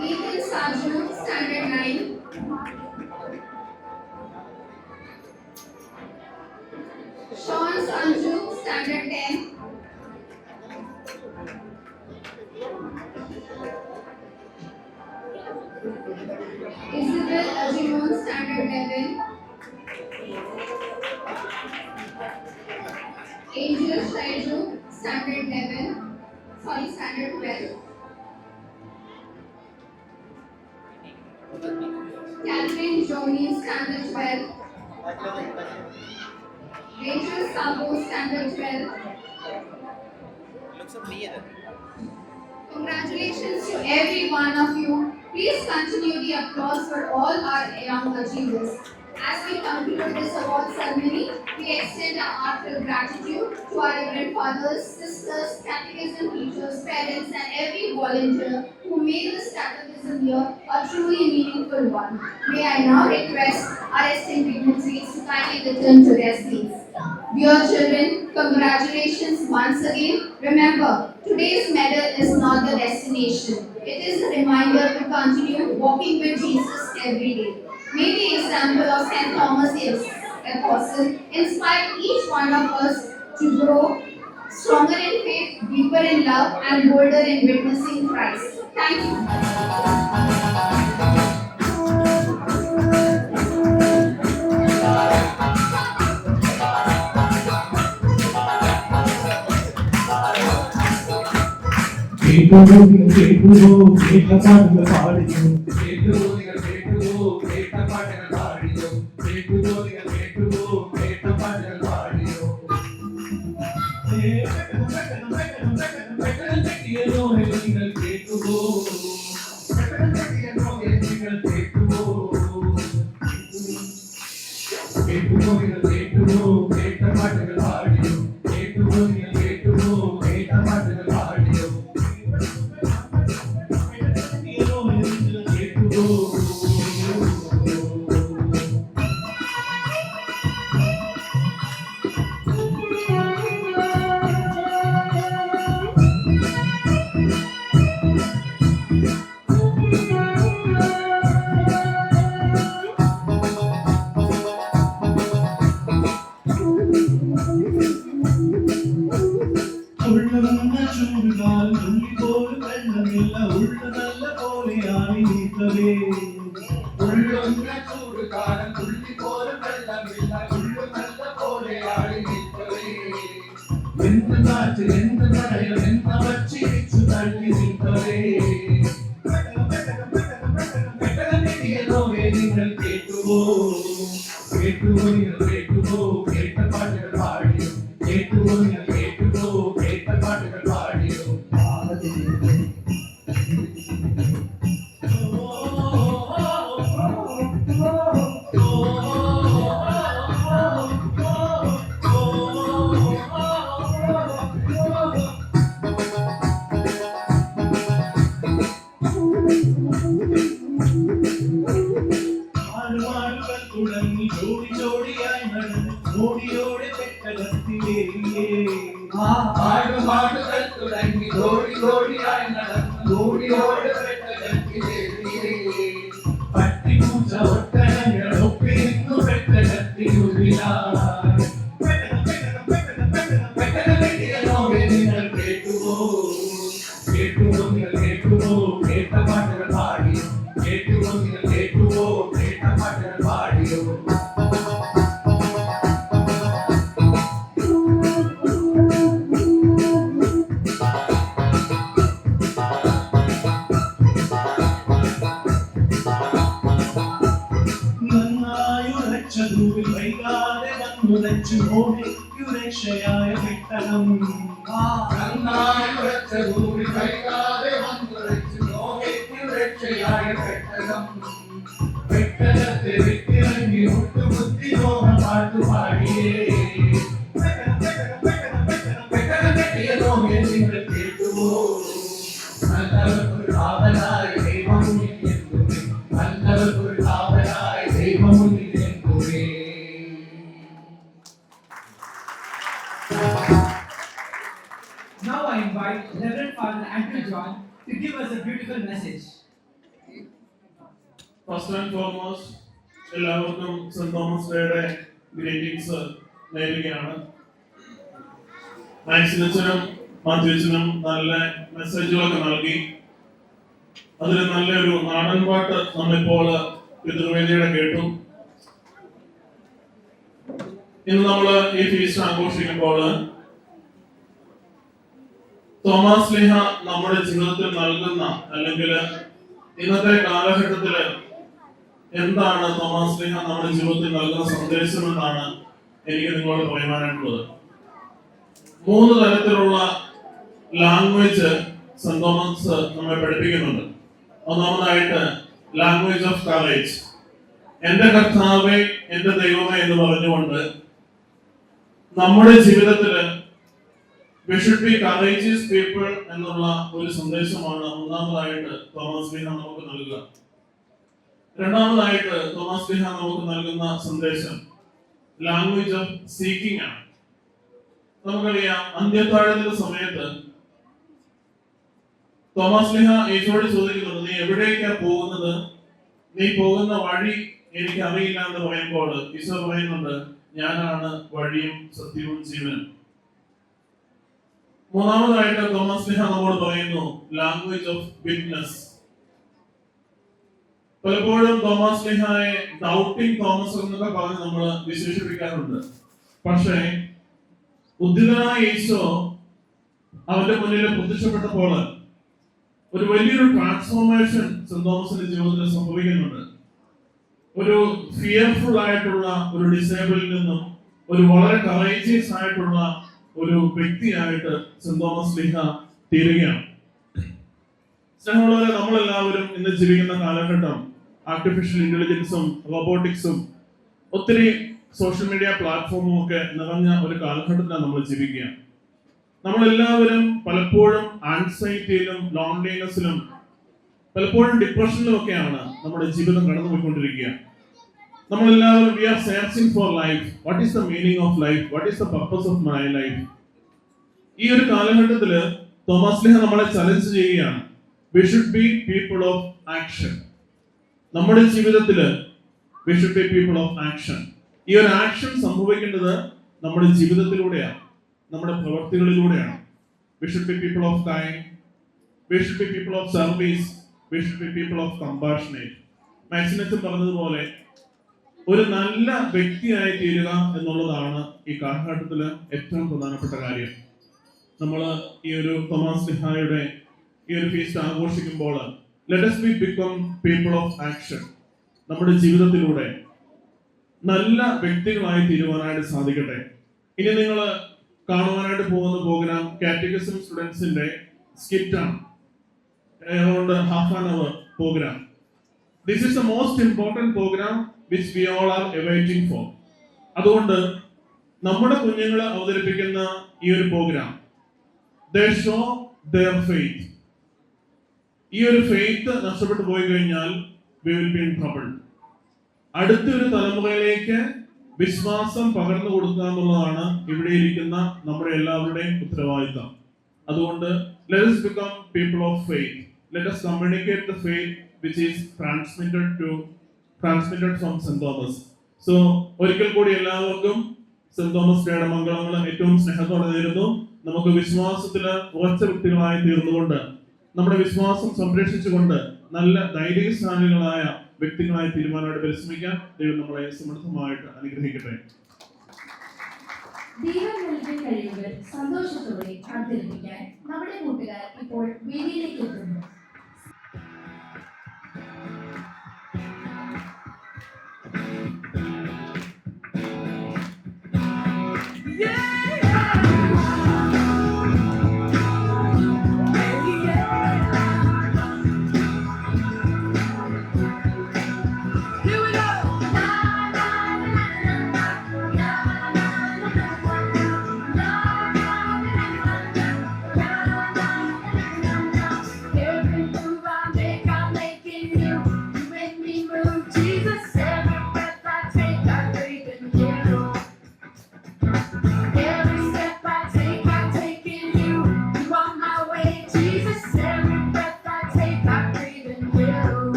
Ethan Saju, Standard 9. Sean Sanju, Standard 10. Isabel Ajimon, Standard 11. Angel Shaiju, Standard 11. Standard 12. Catherine Joni, Standard 12. Rachel Sabo, Standard 12. Congratulations to every one of you. Please continue the applause for all our young achievers. As we conclude this award ceremony, we extend our heartfelt gratitude to our reverend fathers, sisters, catechism teachers, parents, and every volunteer who made this catechism year a truly meaningful one. May I now request our esteemed dignitaries to kindly return to their seats. Dear children, congratulations once again. Remember, today's medal is not the destination. It is a reminder to continue walking with Jesus every day. May the example of St. Thomas the Apostle inspire each one of us to grow stronger in faith, deeper in love, and bolder in witnessing Christ. Thank you. പാടുപാടുകൾ തുടങ്ങി ഓടി ഓടിയായി നടന്നു ഓടി ഓടി പട്ടിപ്പൂച്ച ഒട്ടകങ്ങൾ ഒപ്പിരുന്നു നിങ്ങൾ കേട്ടുവോ കേട്ടുവോ നിങ്ങൾ കേട്ടുവോ കേട്ട പാട്ടുകൾ പാടിയോ കേട്ടുവോ നിങ്ങൾ കേട്ടുവോ കേട്ട പാട്ടുകൾ പാടിയോ വൈകാതെ വന്നുലച്ചു രക്ഷയായ പെട്ടകം പെട്ടകത്തെ വിട്ടിറങ്ങി മുട്ടുകുത്തി മോഹം പാട്ടുപാടിയേ പെട്ടകം കെട്ടിയ നോഹേ നിങ്ങൾ കേട്ടുവോ നല്ലവർക്കൊരു കാവലായി ദൈവമുന്നിൽ എത്തുമേ നല്ലവർക്കൊരു കാവലായി ദൈവമുന്നിൽ എത്തുമേ. Now I invite Reverend Father Andrew John to give us a beautiful message. First and foremost എല്ലാവർക്കും സെന്റ് തോമസ് ഡേയുടെ ഗ്രീറ്റിംഗ്സ് നേരുകയാണ്. മാക്സിനച്ചനും മാത്യുവച്ചനും നല്ല മെസ്സേജുകളൊക്കെ നൽകി. അതിൽ നല്ലൊരു നാടൻ പാട്ട് നമ്മളിപ്പോൾ പിതൃവേദിയുടെ കേട്ടു. ഇന്ന് നമ്മൾ ഈ ഫീസ്റ്റ് ആഘോഷിക്കുമ്പോൾ തോമസ് ലീഹ നമ്മുടെ ജീവിതത്തിൽ നൽകുന്ന അല്ലെങ്കിൽ ഇന്നത്തെ കാലഘട്ടത്തില് എന്താണ് തോമസ് ലീഹ നമ്മുടെ ജീവിതത്തിൽ നൽകുന്ന സന്ദേശം എന്നാണ് എനിക്ക് നിങ്ങളോട് പറയുവാനായിട്ടുള്ളത്. 3 തരത്തിലുള്ള ലാംഗ്വേജ് സെന്റ് തോമസ് നമ്മെ പഠിപ്പിക്കുന്നുണ്ട്. ഒന്നാമതായിട്ട് ലാംഗ്വേജ് ഓഫ് കറേജ്. എന്റെ കർത്താവേ എന്റെ ദൈവമേ എന്ന് പറഞ്ഞുകൊണ്ട് നമ്മുടെ ജീവിതത്തില് we should be courageous people എന്നുള്ള ഒരു സന്ദേശമാണ് ഒന്നാമതായിട്ട് തോമസ് ലീഹ നമുക്ക് നൽകുക. രണ്ടാമതായിട്ട് തോമസ് ലീഹ നമുക്ക് നൽകുന്ന സന്ദേശം ലാംഗ്വേജ് ഓഫ് സീക്കിംഗ് ആണ്. നമുക്കറിയാം അന്ത്യത്താഴത്തിന്റെ സമയത്ത് തോമസ് ലീഹ യേശുവോട് ചോദിക്കുന്നുണ്ട്, നീ എവിടേക്കാ പോകുന്നത്? നീ പോകുന്ന വഴി എനിക്ക് അറിയില്ല എന്ന് പറയുമ്പോൾ ഈശോ പറയുന്നുണ്ട്, ഞാനാണ് വഴിയും സത്യവും ജീവനും. മൂന്നാമതായിട്ട് തോമസ് ലീഹ നമ്മോട് പറയുന്നു ലാംഗ്വേജ് ഓഫ് വിറ്റ്നസ്. പലപ്പോഴും തോമസ് ലീഹയെ ഡൗട്ടിംഗ് തോമസ് എന്നൊക്കെ പറഞ്ഞ് നമ്മൾ വിശേഷിപ്പിക്കാറുണ്ട്. പക്ഷേ ഉദ്ധിതനായ ഈശോ അവന്റെ മുന്നിൽ പ്രത്യക്ഷപ്പെട്ടപ്പോൾ ഒരു വലിയൊരു ട്രാൻസ്ഫോർമേഷൻ സെന്റ് തോമസിന്റെ ജീവിതത്തിൽ സംഭവിക്കുന്നുണ്ട്. ഒരു ഫിയർഫുൾ ആയിട്ടുള്ള ഒരു ഡിസേബിളിൽ നിന്നും ഒരു വളരെ കറേജിയസ് ആയിട്ടുള്ള ഒരു വ്യക്തിയായിട്ട് സെന്റ് തോമസ് ലീഹ തീരുകയാണ്. സ്നേഹമുള്ളവരെ, നമ്മളെല്ലാവരും ഇന്ന് ജീവിക്കുന്ന കാലഘട്ടം ആർട്ടിഫിഷ്യൽ ഇന്റലിജൻസും റോബോട്ടിക്സും ഒത്തിരി സോഷ്യൽ മീഡിയ പ്ലാറ്റ്ഫോമും ഒക്കെ നിറഞ്ഞ ഒരു കാലഘട്ടത്തിലാണ് നമ്മൾ ജീവിക്കുക. നമ്മളെല്ലാവരും പലപ്പോഴും ആൻസൈറ്റിയിലും ലോൺലിനെസ്സിലും പലപ്പോഴും ഡിപ്രഷനിലും ഒക്കെയാണ് നമ്മുടെ ജീവിതം കടന്നുപോയിക്കൊണ്ടിരിക്കുക. നമ്മളെല്ലാവരും we are searching for life. What is the meaning of life? What is the purpose of my life? ഈ ഒരു കാലഘട്ടത്തില് തോമസ് ലീഹ നമ്മളെ ചലഞ്ച് ചെയ്യുകയാണ്. We should be people of action. നമ്മുടെ ജീവിതത്തില് we should be people of action. ഈ ഒരു ആക്ഷൻ സംഭവിക്കേണ്ടത് നമ്മുടെ ജീവിതത്തിലൂടെയാണ്, നമ്മുടെ പ്രവർത്തികളിലൂടെയാണ്. We should be people of kind. We should be people of service. We should be people of compassionate. മാക്സിനച്ചൻ പറഞ്ഞതുപോലെ ഒരു നല്ല വ്യക്തിയായി തീരുക എന്നുള്ളതാണ് ഈ കാലഘട്ടത്തില് ഏറ്റവും പ്രധാനപ്പെട്ട കാര്യം. നമ്മൾ ഈ ഒരു തോമസ് ലീഹയുടെ ഈ ഒരു ഫീസ്റ്റ് ആഘോഷിക്കുമ്പോൾ let us become people of action. നമ്മുടെ ജീവിതത്തിലൂടെ നല്ല വ്യക്തികളായി തീരുവാനായിട്ട് സാധിക്കട്ടെ. ഇനി നിങ്ങൾ കാണുവാനായിട്ട് പോകുന്ന പ്രോഗ്രാം കാറ്റഗിസം സ്റ്റുഡൻസിന്റെ സ്കിറ്റാണ്. around half an hour program. This is the most important program which we all are awaiting for. അതുകൊണ്ട് നമ്മുടെ കുഞ്ഞുങ്ങൾ അവതരിപ്പിക്കുന്ന ഈ ഒരു programme they show their faith. ഈ ഒരു ഫെയ്ത്ത് നഷ്ടപ്പെട്ടു പോയി കഴിഞ്ഞാൽ we will be in trouble. അടുത്തൊരു തലമുറയിലേക്ക് വിശ്വാസം പകർന്നു കൊടുക്കുക എന്നുള്ളതാണ് ഇവിടെ ഇരിക്കുന്ന നമ്മുടെ എല്ലാവരുടെയും ഉത്തരവാദിത്തം. അതുകൊണ്ട് let us become people of faith. Let us communicate the faith which is transmitted from St. Thomas. So ഒരിക്കൽ കൂടി എല്ലാവർക്കും സെന്റ് തോമസ് ഡേയുടെ മംഗളങ്ങൾ ഏറ്റവും സ്നേഹത്തോടെ നേരുന്നു. നമുക്ക് വിശ്വാസത്തില് ഉറച്ച വ്യക്തികളായി തീർന്നുകൊണ്ട് നമ്മുടെ വിശ്വാസം സംരക്ഷിച്ചുകൊണ്ട് നല്ല ധൈര്യശാലികളായ വ്യക്തികളായി തീരുമാനമായിട്ട് പരിശ്രമിക്കാൻ ദൈവം നമ്മളെ സമൃദ്ധമായിട്ട് അനുഗ്രഹിക്കട്ടെ. ദൈവം നൽകിയ കഴിവുകൾ സന്തോഷത്തോടെ അവതരിപ്പിക്കാൻ നമ്മുടെ കൂട്ടുകാർ ഇപ്പോൾ വേദിയിലേക്ക് എത്തുന്നു.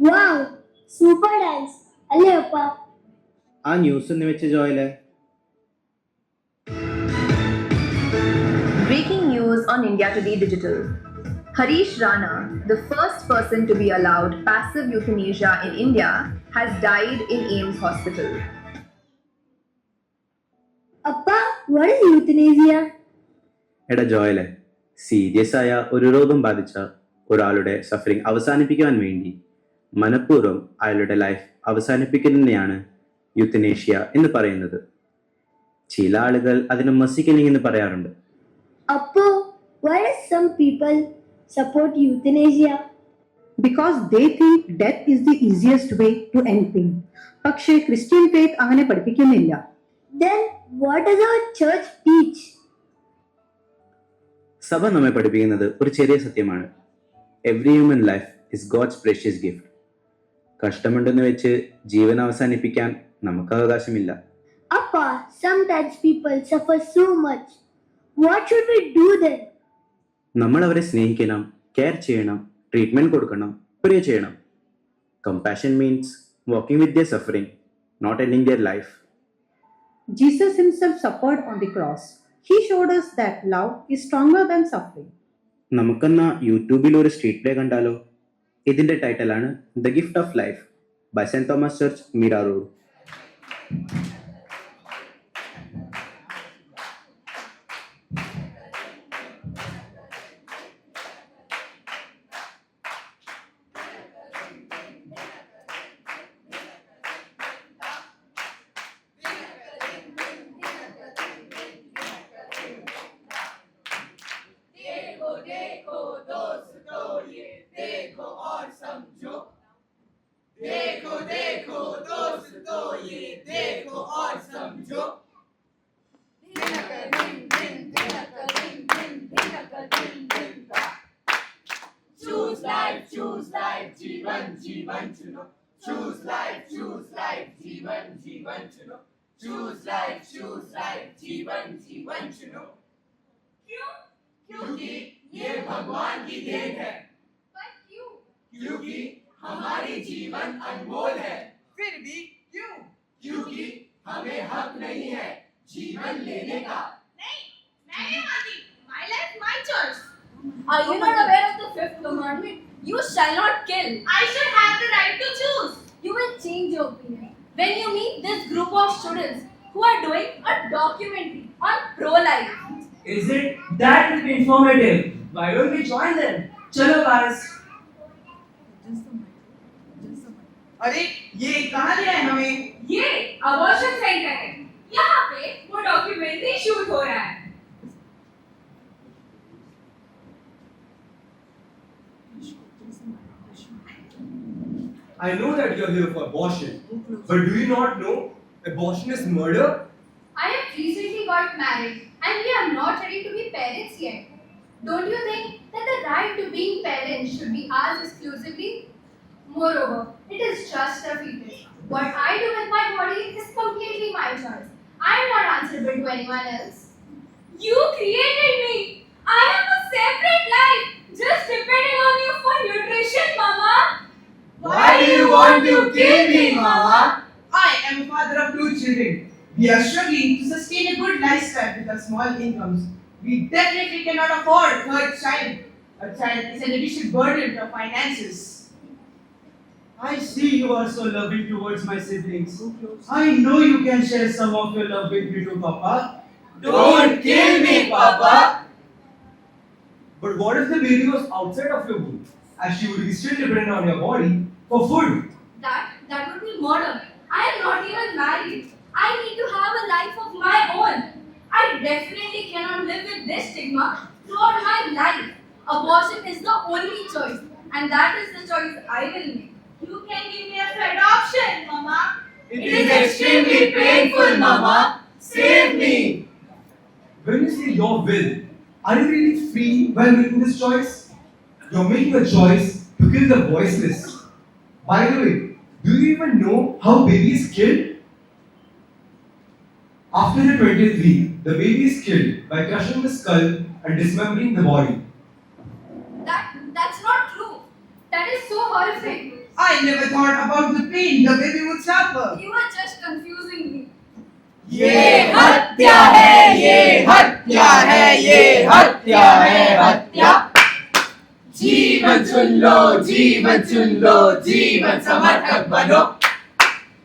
Wow, super dance. അല്ലേ അപ്പ? ആ ന്യൂസ് ഒന്ന് വെച്ച് ജോയലെ. Breaking news on India Today Digital. Harish Rana, the first person to be allowed passive euthanasia in India, has died in AIIMS Hospital. അപ്പ, what is euthanasia? എടാ ജോയലെ, സീരിയസ് ആയ ഒരു രോഗം ബാധിച്ച ഒരാളുടെ സഫറിങ് അവസാനിപ്പിക്കുവാൻ വേണ്ടി മനഃപൂർവ്വം അയാളുടെ ലൈഫ് അവസാനിപ്പിക്കുന്നതിനെയാണ് യൂത്തനേഷ്യ എന്ന് പറയുന്നത്. ചില ആളുകൾ അതിന് മെർസി കില്ലിംഗ് എന്ന് പറയാറുണ്ട്. അപ്പോ, why does some people support euthanasia? Because they think death is the easiest way to end pain. പക്ഷേ ക്രിസ്ത്യൻ ഫെയ്ത്ത് അങ്ങനെ പഠിപ്പിക്കുന്നില്ല. Then what does our church teach? സഭ നമ്മെ പഠിപ്പിക്കുന്നത് ഒരു ചെറിയ സത്യമാണ്. Every human life is God's precious gift. കഷ്ടമുണ്ടെന്ന് വെച്ച് ജീവൻ അവസാനിപ്പിക്കാൻ നമുക്ക് അവകാശമില്ല. Appa, sometimes people suffer so much. What should we do then? നമ്മൾ അവരെ സ്നേഹിക്കണം, കെയർ ചെയ്യണം, ട്രീറ്റ്മെന്റ് കൊടുക്കണം, പ്രേ ചെയ്യണം. Compassion means walking with their suffering, not ending their life. Jesus himself suffered on the cross. He showed us that love is stronger than suffering. നമുക്കെന്നാ യൂട്യൂബിൽ ഒരു street play കണ്ടാലോ? ഇതിന്റെ ടൈറ്റിലാണ് the gift of life by Saint Thomas church, Meera road. Choose life, जीवन जीवन चुनो. Choose life, जीवन जीवन चुनो. Choose life, जीवन जीवन चुनो. क्यों? क्योंकि ये भगवान की देन है. But क्यों? क्योंकि हमारी जीवन अनमोल है. फिर भी क्यों? क्योंकि हमें हक नहीं है जीवन लेने का. नहीं, मैं नहीं मानती. My life, my choice. Are you not aware of the fifth commandment? You shall not kill. I should have the right to choose. You will change your opinion when you meet this group of students who are doing a documentary on pro-life. Is it that informative? Why don't we join them? Chalo guys. अरे ये कहाँ ले आए हमें? ये abortion centre है. यहाँ पे वो डॉक्यूमेंट्री शूट हो रहा है. I know that you're here for abortion, but do you not know abortion is murder? I have recently got married and we are not ready to be parents yet. Don't you think that the right to being parents should be ours exclusively? Moreover, it is just a fetus. What I do with my body is completely my choice. I am not answerable to anyone else. You created me. I am a separate life, just depending on you for nutrition, Mama. Why do you want to kill me, Mama? I am a father of 2 children. We are struggling to sustain a good lifestyle with our small incomes. We definitely cannot afford a third child. A child is an additional burden to our finances. I see you are so loving towards my siblings. I know you can share some of your love with me too, Papa. Don't kill me, Papa. But what if the baby was outside of your womb, as she would be still dependent on your body for food? That would be murder. I am not even married. I need to have a life of my own. I definitely cannot live with this stigma throughout my life. Abortion is the only choice, and that is the choice I will make. You can give me for adoption, Mama. It is extremely painful, Mama. Save me. When you say your will, are you really free while making this choice? You're making a choice to kill the voiceless. By the way, do you even know how baby is killed? After the 20th week, the baby is killed by crushing the skull and dismembering the body. That's not true. That is so horrific. I never thought about the pain the baby would suffer. You are just confusing me. ये हत्या है, ये हत्या है, ये हत्या है, हत्या। जीवन चुन लो, जीवन चुन लो, जीवन समर्थक बनो।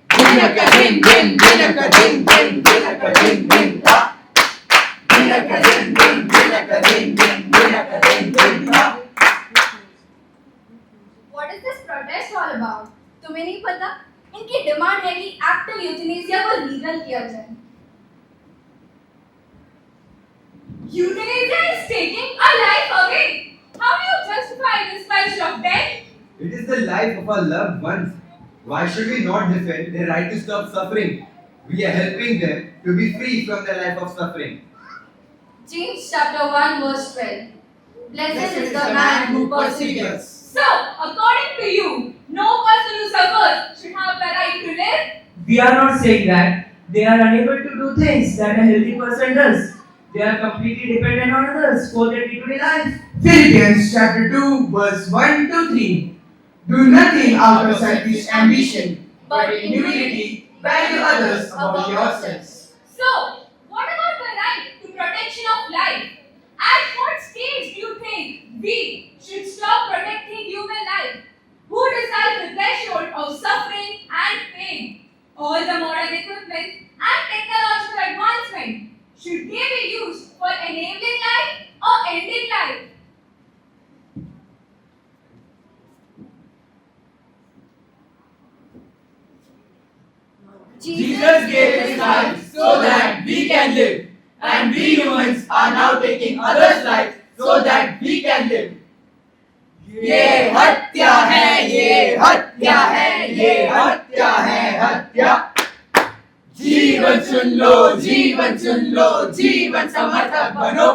दिन का दिन दिन, दिन का दिन दिन, दिन का दिन दिन था। दिन का दिन दिन, दिन का दिन दिन, दिन का दिन दिन था। What is this protest all about? तुम्हें नहीं पता? इनकी डिमांड है कि एक्टिव यूथनेसिया को लीगल किया जाए। Euthanasia is taking a life away. How do you justify this by of death? It is the life of our loved ones. Why should we not defend their right to stop suffering? We are helping them to be free from their life of suffering. James chapter 1 verse 12. Blessed is the man who perseveres. So, according to you, no person who suffers should have the right to live? We are not saying that they are unable to do things that a healthy person does. They are completely dependent on others for their day-to-day life. Philippians chapter 2 verse 1 to 3. Do nothing out of selfish ambition, but in humility value others above yourselves. So, what about the right to protection of life? At what stage do you think we should stop protecting human life? Who decides the threshold of suffering and pain? All the modern equipment and technological advancement, should they be used for enabling life or ending life? Jesus gave his life so that we can live, and we humans are now taking others' lives so that we can live. ये हत्या है, ये हत्या है, ये हत्या है, हत्या। जीवन चुन लो, जीवन चुन लो, जीवन समर्थक बनो।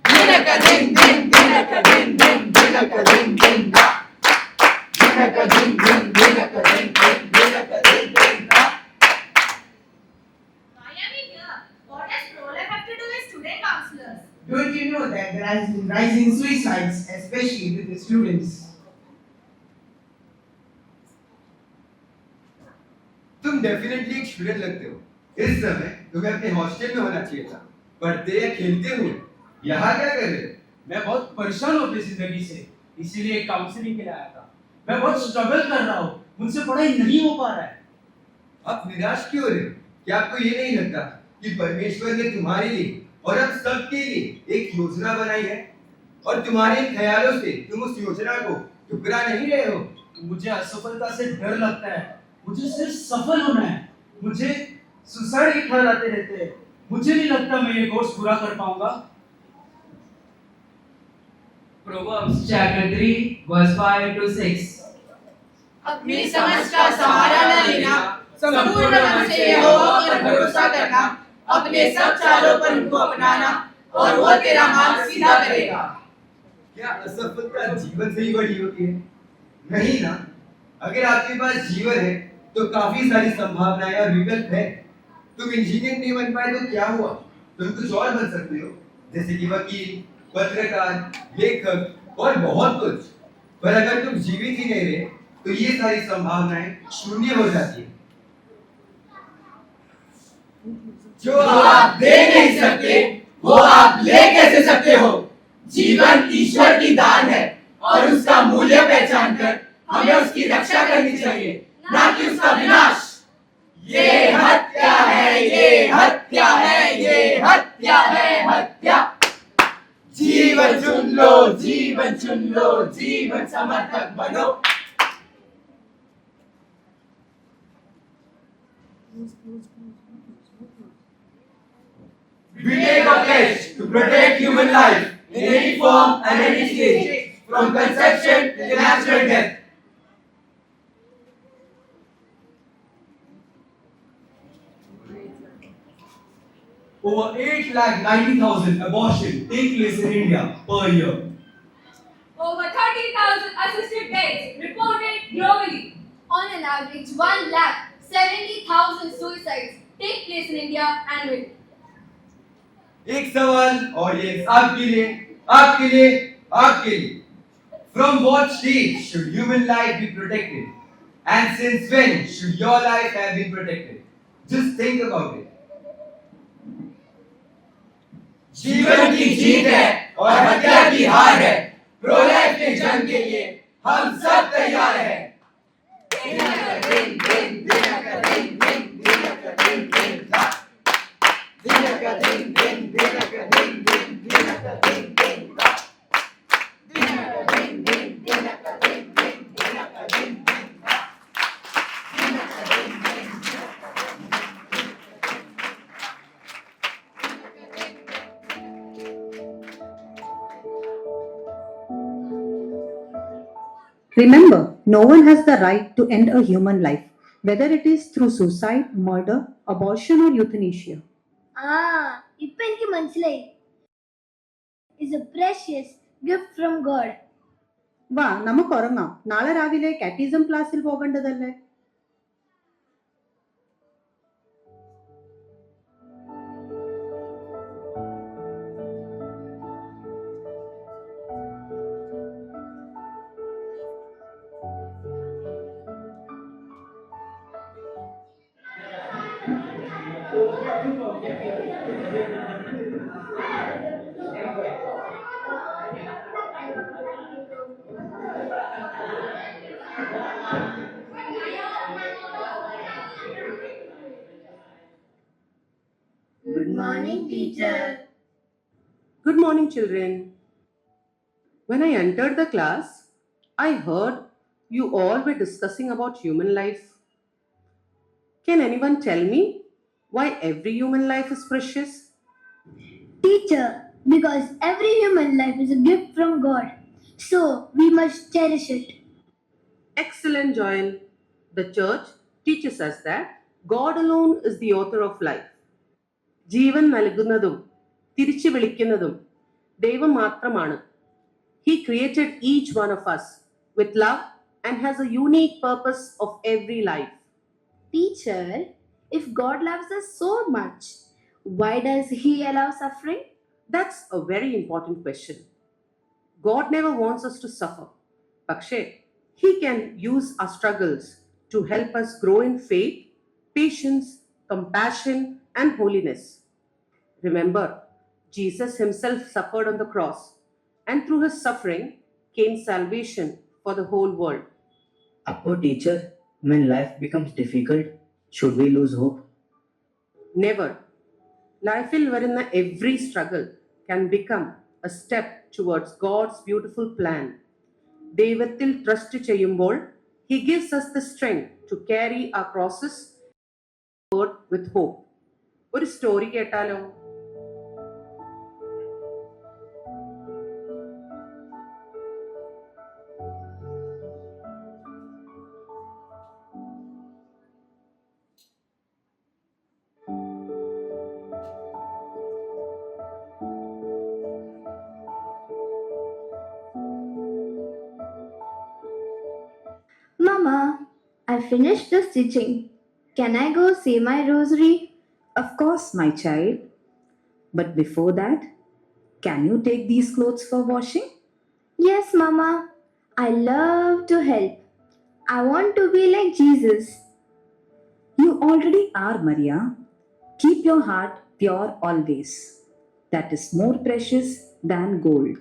दिन का दिन दिन, दिन का दिन दिन, दिन का दिन दिन था। दिन का दिन दिन, दिन का दिन दिन, दिन का दिन दिन था। Why are we here? What does pro-life have to do with student counselors? Don't you know that there has been rising suicides, especially with the students? तुम डेफिनेटली एक स्टूडेंट लगते हो। इस समय तुम्हें अपने हॉस्टल में होना चाहिए था, पढ़ते या खेलते हुए। यहाँ क्या कर रहे हो? मैं बहुत परेशान हूँ अपनी जिंदगी से, इसीलिए काउंसलिंग के लिए आया था। मैं बहुत स्ट्रगल कर रहा हूँ, मुझसे पढ़ाई नहीं हो पा रहा है। आप निराश क्यों हो रहे हो? क्या आपको ये नहीं लगता कि परमेश्वर ने तुम्हारे लिए और हम सबके लिए एक योजना बनाई है, और तुम्हारे इन ख्यालों से तुम उस योजना को ठुकरा नहीं रहे हो? मुझे असफलता से डर लगता है, मुझे सिर्फ सफल होना है। मुझे सुसाइड के ख्याल आते रहते हैं। मुझे नहीं लगता मैं ये कोर्स पूरा कर पाऊंगा। Proverbs chapter 3 verse 5 to 6. अपनी समझ का सहारा न लेना, संपूर्ण मन से यहोवा पर भरोसा करना, अपने सब चालों पर उनको अपनाना, और वो तेरा मार्ग सीधा करेगा। क्या असफलता जीवन से ही बड़ी होती है? नहीं ना। अगर आपके पास जीवन है तो काफी सारी संभावनाएं और विकल्प है। तुम इंजीनियर नहीं बन पाए तो क्या हुआ? तुम कुछ और बन सकते हो, जैसे कि वकील, पत्रकार, लेखक और बहुत कुछ। पर अगर तुम जीवित ही नहीं रहे तो ये सारी संभावनाएं शून्य हो जाती है। जो आप दे नहीं सकते वो आप ले कैसे सकते हो? जीवन ईश्वर की दान है और उसका मूल्य पहचान कर हमें उसकी रक्षा करनी चाहिए, ना कि उसका विनाश। ये हत्या है, ये हत्या है, ये हत्या है, हत्या। जीवन चुन लो, जीवन चुन लो, जीवन समर्थक बनो। We take a pledge to protect human life in any form and any stage, from conception to natural death. Over 8,90,000 abortions take place in India per year. Over 30,000 assisted deaths reported globally. On an average, 1,70,000 suicides take place in India annually. एक सवाल और ये आपके लिए, आपके लिए, आपके लिए। From what stage should human life be protected? And since when should your life have been protected? Just think about it. जीवन की जीत है और हत्या की हार है। प्रो लाइफ के जंग के लिए हम सब तैयार हैं। Remember, no one has the right to end a human life, whether it is through suicide, murder, abortion, or euthanasia. ഇപ്പൊ എനിക്ക് മനസ്സിലായി. Is a precious gift from God. വാ നമുക്ക് ഉറങ്ങാം. നാളെ രാവിലെ കാറ്റിസം ക്ലാസ്സിൽ പോകേണ്ടതല്ലേ? Good morning, teacher. Good morning, children. When I entered the class, I heard you all were discussing about human life. Can anyone tell me why every human life is precious? Teacher, because every human life is a gift from God, so we must cherish it. Excellent, Joel. The church teaches us that God alone is the author of life. ജീവൻ നൽകുന്നതും തിരിച്ചു വിളിക്കുന്നതും ദൈവം മാത്രമാണ്. He created each one of us with love and has a unique purpose of every life. Teacher, if God loves us so much, why does He allow suffering? That's a very important question. God never wants us to suffer. പക്ഷേ He can use our struggles to help us grow in faith, patience, compassion, and holiness. Remember, Jesus himself suffered on the cross, and through his suffering came salvation for the whole world. Appo teacher, when life becomes difficult, should we lose hope? Never. Life il varunna every struggle can become a step towards God's beautiful plan. ദൈവത്തിൽ trust ചെയ്യുമ്പോൾ he gives us the strength to carry our crosses forward with hope. ഒരു story കേട്ടാലോ? Mama, I finished the stitching. Can I go say my rosary? Of course, my child. But before that, can you take these clothes for washing? Yes, Mama. I love to help. I want to be like Jesus. You already are, Maria. Keep your heart pure always. That is more precious than gold.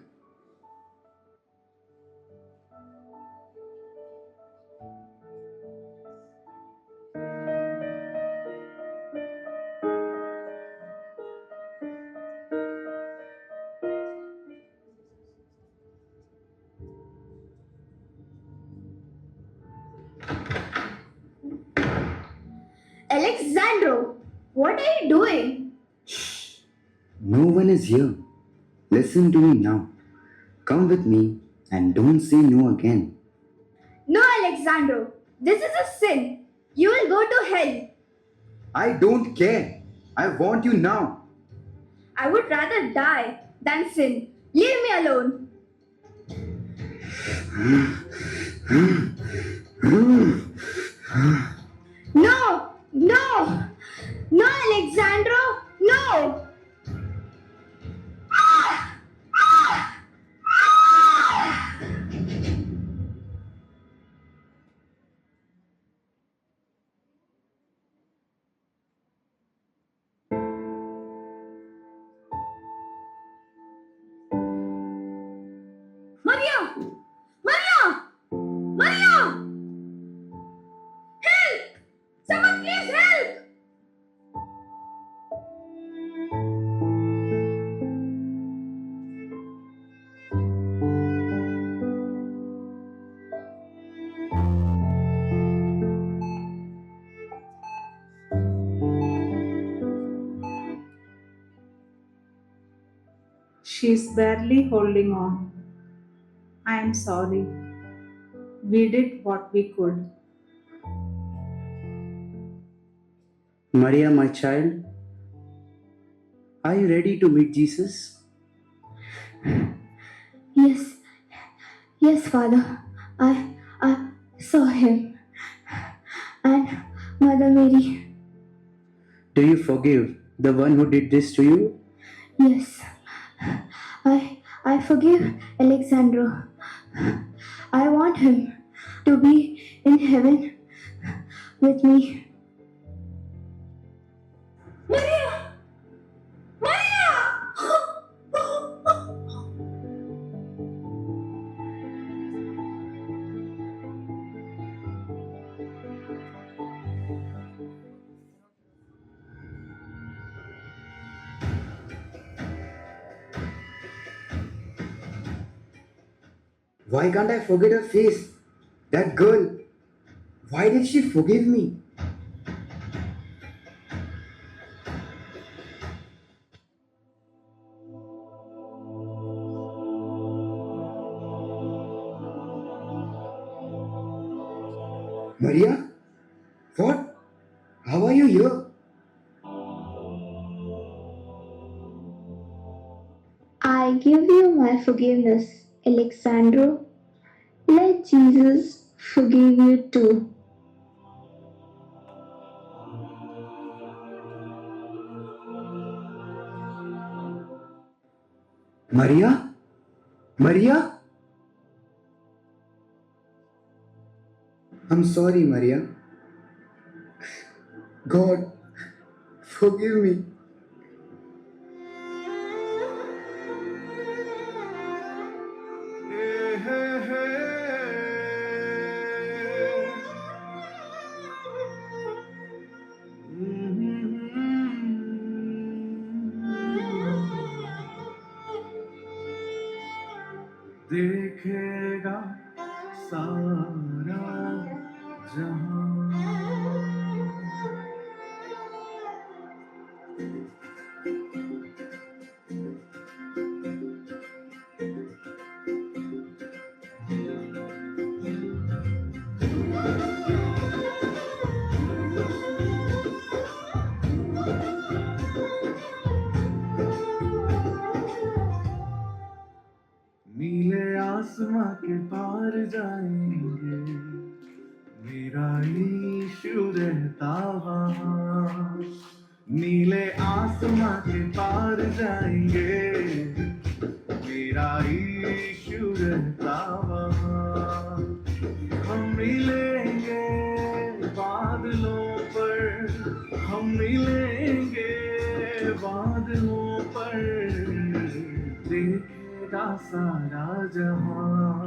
Alexandro, what are you doing? No one is here. Listen to me now. Come with me and don't say no again. No, Alexandro. This is a sin. You will go to hell. I don't care. I want you now. I would rather die than sin. Leave me alone. No! No! No, Alexandro! No! Maria! Maria! Maria! Help! Someone please help! She's barely holding on. I am sorry. We did what we could. Maria, my child, are you ready to meet Jesus? Yes, yes, Father. I saw him. And Mother Mary. Do you forgive the one who did this to you? Yes. I forgive Alexandro. I want him to be in heaven with me. Maria! Maria! Why can't I forget her face? That girl. Why did she forgive me? Maria? What? How are you here? I give you my forgiveness, Alexandro. Let Jesus forgive you too. Maria? Maria? I'm sorry, Maria. God, forgive me. देखेगा सारा जहां। नीले आसमां के पार जाएंगे, मेरा यीशु रहता वहाँ। नीले आसमां के पार जाएंगे, मेरा यीशु रहता वहाँ। हम मिलेंगे बादलों पर, हम मिलेंगे बादलों पर, देखेगा सारा जहां।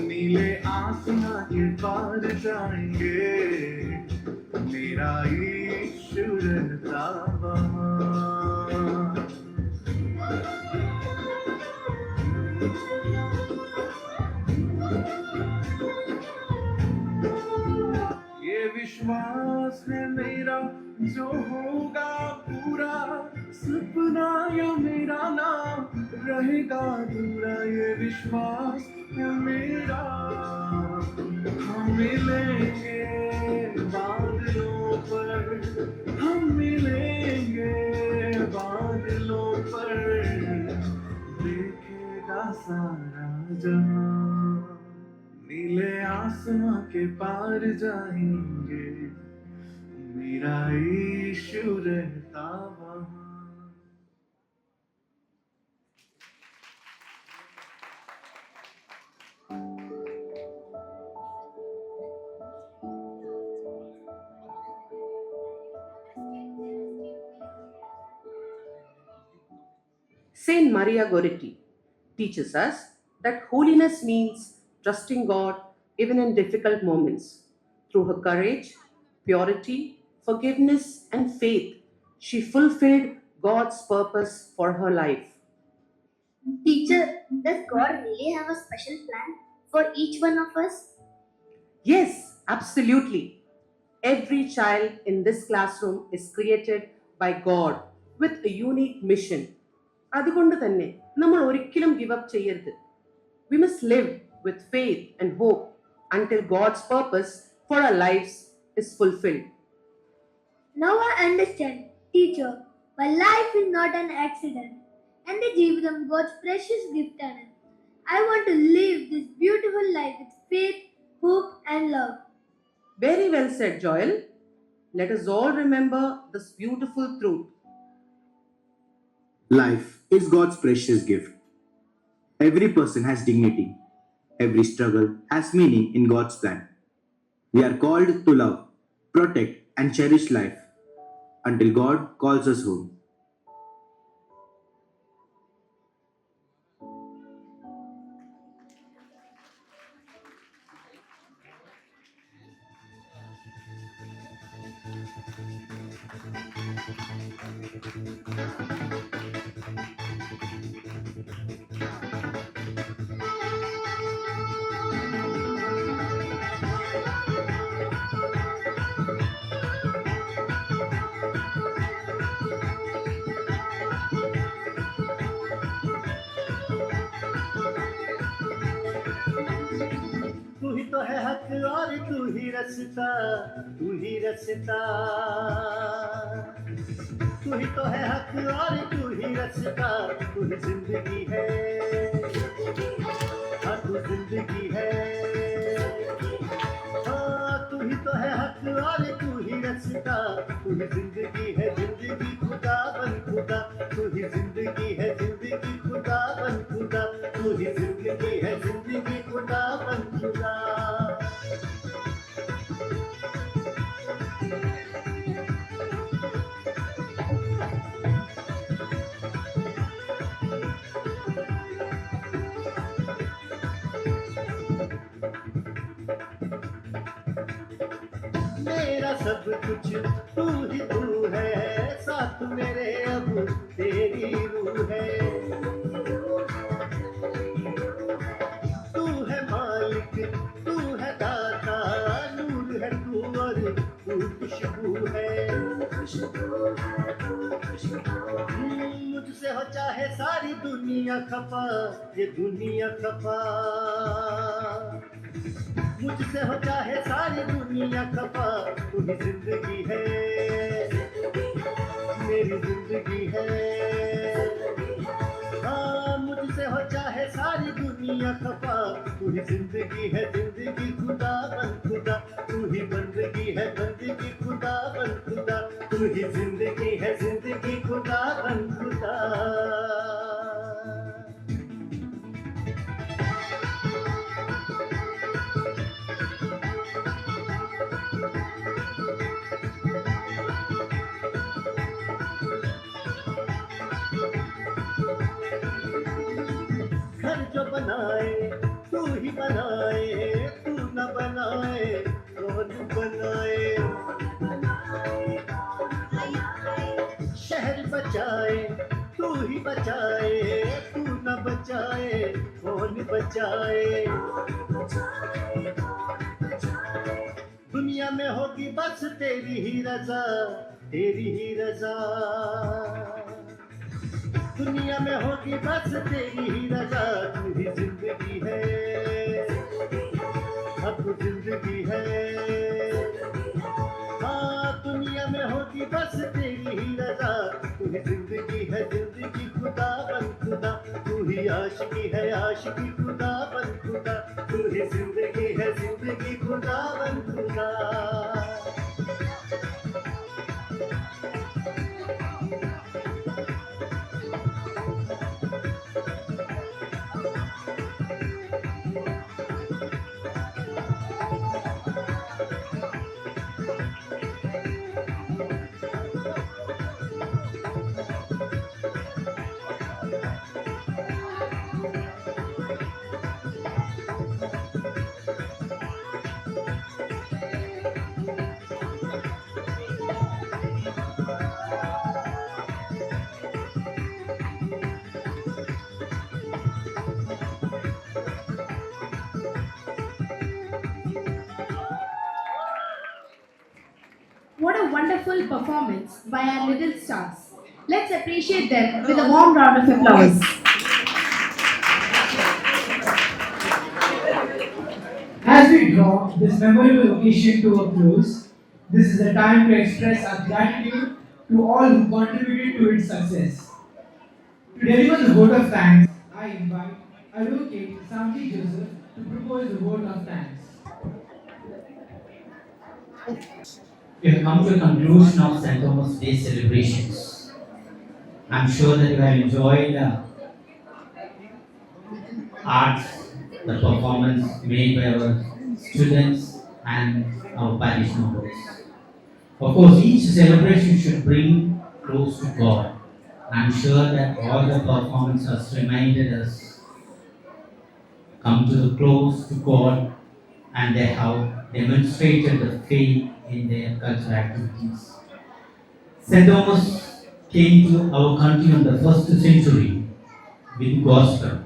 नीले आसमां के पार जाएंगे, मेरा यीशु रहता वहाँ। ये विश्वास है मेरा जो होगा पूरा, सपना या मेरा नाम रहेगा अधूरा। ये विश्वास है मेरा, हम मिलेंगे बादलों पर, हम मिलेंगे बादलों पर, देखेगा सारा जहां। नीले आसमां के पार जाएंगे, मेरा यीशु रहता वहाँ। Saint Maria Goretti teaches us that holiness means trusting God even in difficult moments. Through her courage, purity, forgiveness, and faith, she fulfilled God's purpose for her life. Teacher, does God really have a special plan for each one of us? Yes, absolutely. Every child in this classroom is created by God with a unique mission. അതുകൊണ്ട് തന്നെ നമ്മൾ ഒരിക്കലും give up ചെയ്യരുത്. We must live with faith and hope until God's purpose for our lives is fulfilled. Now I understand, teacher. My life is not an accident. And the Jeevitham God's precious gift ആണ്. I want to live this beautiful life with faith, hope and love. Very well said, Joel. Let us all remember this beautiful truth. Life is God's precious gift. Every person has dignity. Every struggle has meaning in God's plan. We are called to love, protect, and cherish life until God calls us home. तू ही तो है हक और तू ही रस्ता, तू ही रस्ता। तू ही तो है हक और तू ही रस्ता, तू ही जिंदगी है, हाँ तू जिंदगी है। हाँ तू ही तो है हक और तू ही रस्ता, तू ही जिंदगी है, जिंदगी खुदा बन खुदा। तू ही जिंदगी है, जिंदगी खुदा बन खुदा। तू ही जिंदगी है, जिंदगी खुदा बन खुदा। मेरा सब कुछ तू ही तू है, साथ मेरे अब तेरी रूह है। तू है मालिक, तू है दाता, नूर है तू और तू खुशबू है। मुझसे हो चाहे सारी दुनिया खफा, ये दुनिया खफा। मुझसे हो चाहे सारी दुनिया खफा, तू ही जिंदगी है, मेरी जिंदगी है। हाँ मुझसे हो चाहे सारी दुनिया खफा, तू ही जिंदगी है, जिंदगी खुदा बन खुदा। तू ही बंदगी है, बंदगी खुदा बन खुदा। तू ही जिंदगी है, जिंदगी खुदा बन खुदा। घर जो बनाए तू ही बनाए, तू न बनाए कौन बनाए। शहर बचाए तू ही बचाए, तू न बचाए कौन बचाए। दुनिया में होगी बस तेरी ही रजा, तेरी ही रजा। दुनिया में होगी बस तेरी ही रजा। तू ही जिंदगी है, अब तू जिंदगी है। हाँ दुनिया में होगी बस तेरी ही रजा। तू ही जिंदगी है, जिंदगी खुदा बन खुदा। तू ही आशिकी है, आशिकी खुदा बन खुदा। तू ही जिंदगी है, जिंदगी खुदा बन खुदा। wonderful performance by our little stars. Let's appreciate them with a warm round of applause. As we draw this memorable occasion to a close, this is the time to express our gratitude to all who contributed to its success. To deliver the vote of thanks, I invite Advocate Samji Joseph to propose the vote of thanks. We have come to a conclusion of St. Thomas Day celebrations. I'm sure that you have enjoyed the arts, the performance made by our students and our parish members. Of course, each celebration should bring close to God. I'm sure that all the performances reminded us come to the close to God, and they have demonstrated the faith in their cultural activities. St. Thomas came to our country in the 1st century with gospel,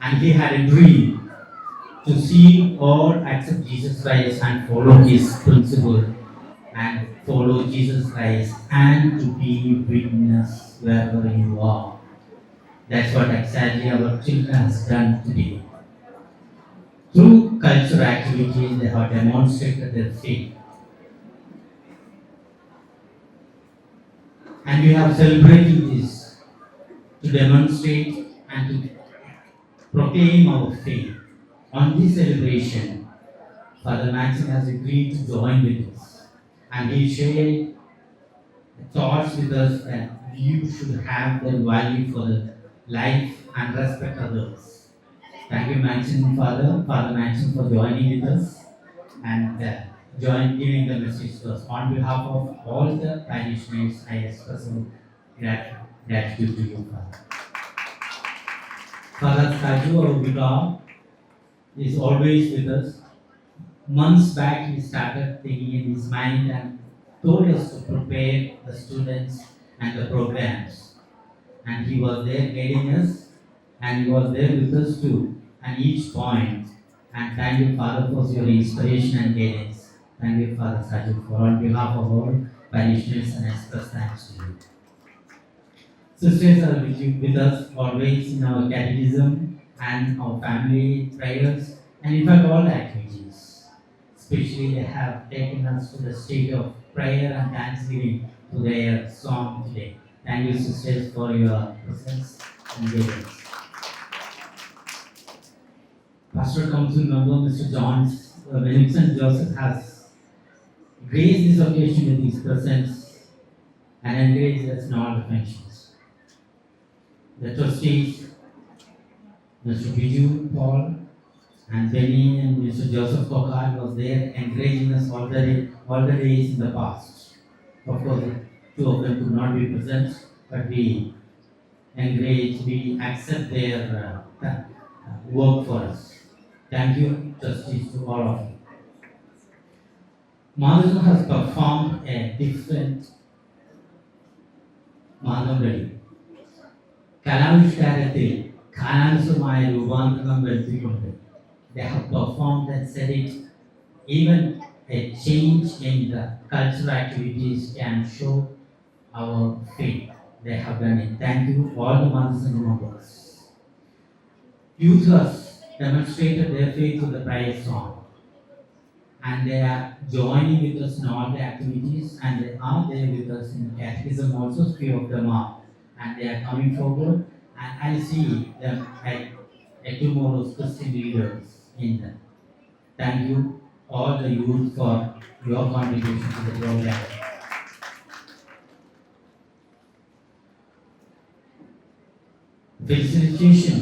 and he had a dream to see all accept Jesus Christ and follow his principle and follow Jesus Christ and to be witness wherever you are. That's what exactly our children has done today. Through cultural activities, they have demonstrated their faith. And we have celebrated this to demonstrate and to proclaim our faith. On this celebration, Father Maxim has agreed to join with us, and he shared thoughts with us that you should have the value for the life and respect others. Thank you, Maxim Father Maxim, for joining with us and giving the message to us. On behalf of all the parishioners, I express gratitude to you, Father. Father Saju, our vicar, is always with us. Months back, he started thinking in his mind and told us to prepare the students and the programs. And he was there guiding us, and he was there with us too, at each point. And thank you, Father, for your inspiration and guidance. Thank you, Father Saju, for on behalf of all parishioners, and express thanks to you. Sisters are with us always in our catechism and our family prayers, and in fact all the activities. Especially they have taken us to the state of prayer and thanksgiving to their song today. Thank you, sisters, for your presence and guidance. Pastor Council Member Mr. John Vincent Joseph has graced this occasion with his presence and engaged us in all the functions. The trustees, Mr. Biju Paul, and Benny and Mr. Joseph Kokar was there encouraging us all the days in the past. Of course, two of them could not be present, but we accept their work for us. Thank you, trustees, to all of you. Madhusam has performed a different Madhavali. കലാവിഷ്കാരത്തിൽ കാലാനുസൃതമായ രൂപാന്തരണം വരുത്തിക്കൊണ്ട് they have performed and said it. Even a change in the cultural activities can show our faith. They have done it. Thank you, all the mothers and members. Youth has demonstrated their faith through the prayer song, and they are joining with us in all the activities, and they are there with us in catechism also. Few of them are, and they are coming forward, and I see them at tomorrow's Christian leaders in them. Thank you, all the youth, for your contribution to the program. Felicitation,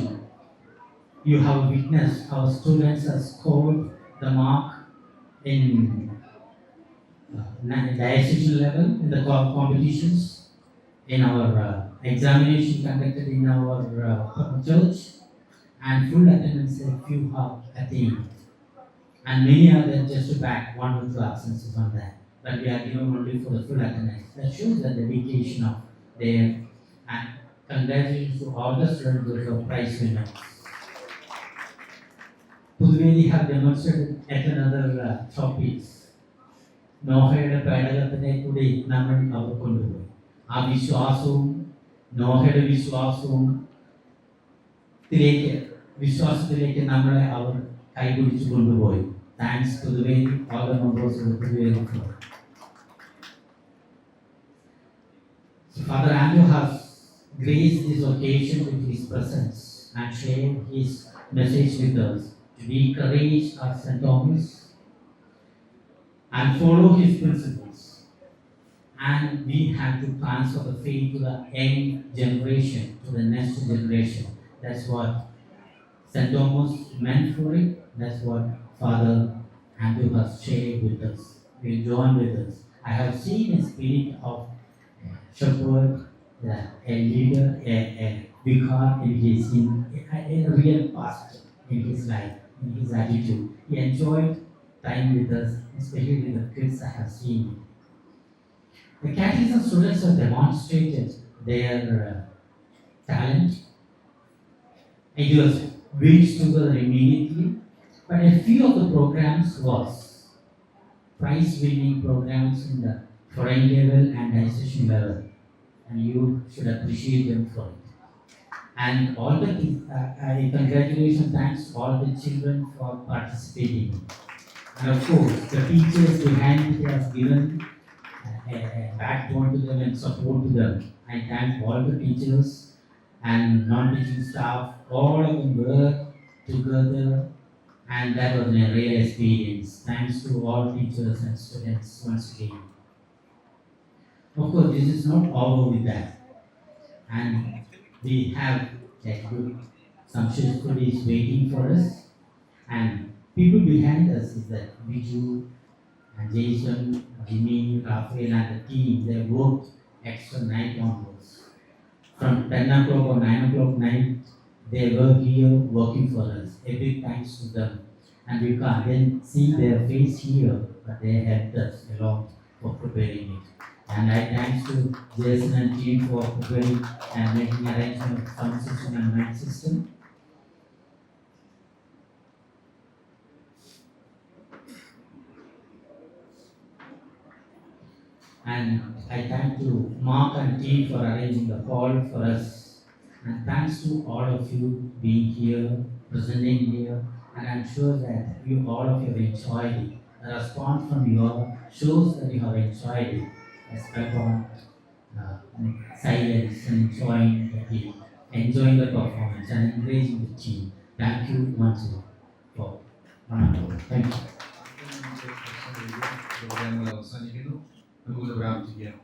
you have witnessed our students have scored the mark in diocesan level in the competitions, in our examination conducted in our church, and full attendance a few have attained, and many are there just to back 1 or 2 absences on that, but we are given only for the full attendance. That shows the dedication of their, and congratulations to all the students who are prize winners. Puduveli have demonstrated yet another trophies. നോഹയുടെ പേടകത്തിനെ കൂടി നമ്മൾ അവർ കൊണ്ടുപോയി. ആ വിശ്വാസവും നോഹയുടെ വിശ്വാസത്തിലേക്ക് നമ്മളെ അവർ കൈപിടിച്ചു കൊണ്ടുപോയി. താങ്ക്സ് ടു ദി വേദി all the members of the വേദി. Father Andrew has graced this occasion with his presence and shared his message with us to be courageous as St. Thomas and follow his principles. And we have to transfer the faith to the young generation, to the next generation. That's what St. Thomas meant for it. That's what Father Andrew has shared with us. Will join with us. I have seen a spirit of shepherd, a leader, a vicar in a real pastor in his life, in his attitude. He enjoyed time with us, especially with the kids I have seen. The catechism students have demonstrated their talent. It was reached together immediately, but a few of the programs was prize-winning programs in the foreign level and association level, and you should appreciate them for it. And all the congratulations, thanks to all the children for participating. And of course, the teachers behind it have given a backbone to them and support to them. I thank all the teachers and non-teaching staff. All of them work together, and that was a real experience. Thanks to all teachers and students once again. Of course, this is not over with that, and we have some goodies waiting for us. And people behind us is that Viju and Jason, Jimmy, Raphael, and the team. They worked extra night onwards. From 10 o'clock or 9 o'clock night, they were here working for us. A big thanks to them. And we can't then see their face here, but they helped us a lot for preparing it. And I thanks to Jason and team for preparing and making arrangement of sound system and mic system. And I thank to Mark and team for arranging the call for us. And thanks to all of you being here, presenting here. And I'm sure that you all of you have enjoyed it. The response from you all shows that you have enjoyed it. As upon silence and enjoying the performance and encouraging the team. Thank you once again for one and all. Thank you. പ്രോഗ്രാമുകൾ അവസാനിക്കുന്നു. നമുക്ക് പ്രാർത്ഥിക്കാം.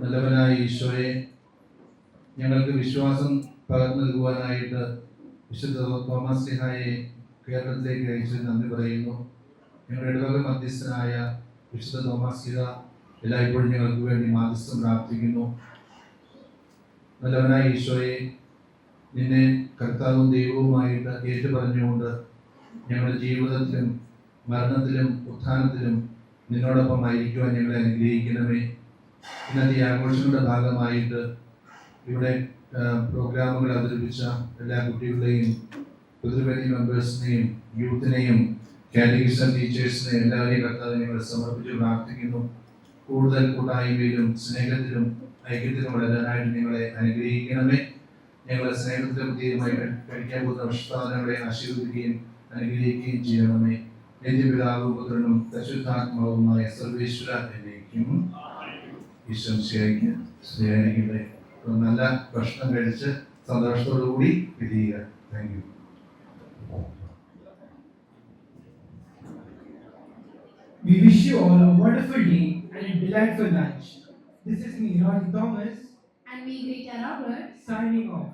നല്ലവനായ ഈശോയെ, ഞങ്ങൾക്ക് വിശ്വാസം പകർന്നു നൽകുവാനായിട്ട് വിശുദ്ധ തോമസ് ശ്ലീഹായെ കേരളത്തിലേക്ക് അയച്ച് നന്ദി പറയുന്നു. ഞങ്ങളുടെ ഇടവക മധ്യസ്ഥനായ വിശുദ്ധ തോമസ് ശ്ലീഹ എല്ലായ്പ്പോഴും ഞങ്ങൾക്ക് വേണ്ടി മാധ്യസ്ഥം പ്രാർത്ഥിക്കുന്നു. നല്ലവനായ ഈശോയെ, നിന്നെ കർത്താവും ദൈവവുമായിട്ട് ഏറ്റുപറഞ്ഞുകൊണ്ട് ഞങ്ങളുടെ ജീവിതത്തിലും മരണത്തിലും ഉത്ഥാനത്തിലും നിന്നോടൊപ്പമായിരിക്കുവാൻ ഞങ്ങളെ അനുഗ്രഹിക്കണമേ. ഇന്നത്തെ ആഘോഷങ്ങളുടെ ഭാഗമായിട്ട് ഇവിടെ പ്രോഗ്രാമുകൾ അവതരിപ്പിച്ച എല്ലാ കുട്ടികളെയും പുതുവരി മെമ്പേഴ്സിനെയും യൂത്തിനെയും കാറ്റഗിസം ടീച്ചേഴ്സിനെയും എല്ലാവരെയും കർത്താവിനെ ഞങ്ങൾ സമർപ്പിച്ച് പ്രാർത്ഥിക്കുന്നു. കൂടുതൽ കൂട്ടായ്മയിലും സ്നേഹത്തിലും ഐക്യത്തിലും വളരാനായിട്ട് ഞങ്ങളെ അനുഗ്രഹിക്കണമേ. ഞങ്ങളെ സ്നേഹത്തിലും ധീരമായി കഴിക്കാൻ പോകുന്ന പ്രസ്ഥാനങ്ങളെ ആശീർവദിക്കുകയും അനുഗ്രഹിക്കുകയും ചെയ്യണമേ. നിത്യപിതാവും പുത്രനും പരിശുദ്ധാത്മാവുമായ സർവേശ്വര എന്നേക്കും ഈശ്വരയ്ക്ക് സ്നേഹിക്കട്ടെ. നല്ല ഭക്ഷണം കഴിച്ച് സന്തോഷത്തോടു കൂടി പിരിയുക. Thank you. We wish you all a wonderful day and a delightful lunch. This is me, Ronnie Thomas, and me, Greta Robert, signing off.